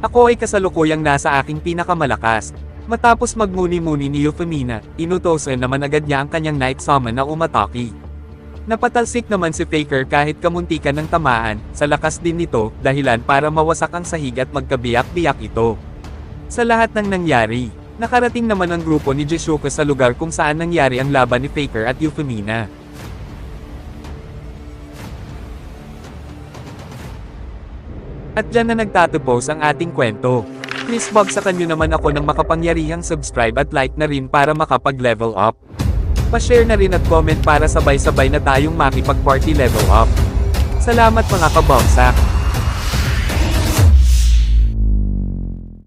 Ako ay kasalukuyang nasa aking pinakamalakas. Matapos magmuni-muni ni Euphemina, inutosan naman agad niya ang kanyang Night Summon na umatake. Napatalsik naman si Faker kahit kamuntikan ng tamaan, sa lakas din nito, dahilan para mawasak ang sahig at magkabiyak-biyak ito. Sa lahat ng nangyari, nakarating naman ang grupo ni Jishuka sa lugar kung saan nangyari ang laban ni Faker at Euphemina. At dyan na nagtatapos ang ating kwento. Please bagsakan nyo naman ako ng makapangyarihang subscribe at like na rin para makapag-level up. Pa-share na rin at comment para sabay-sabay na tayong makipag-party level up. Salamat mga kabangsak!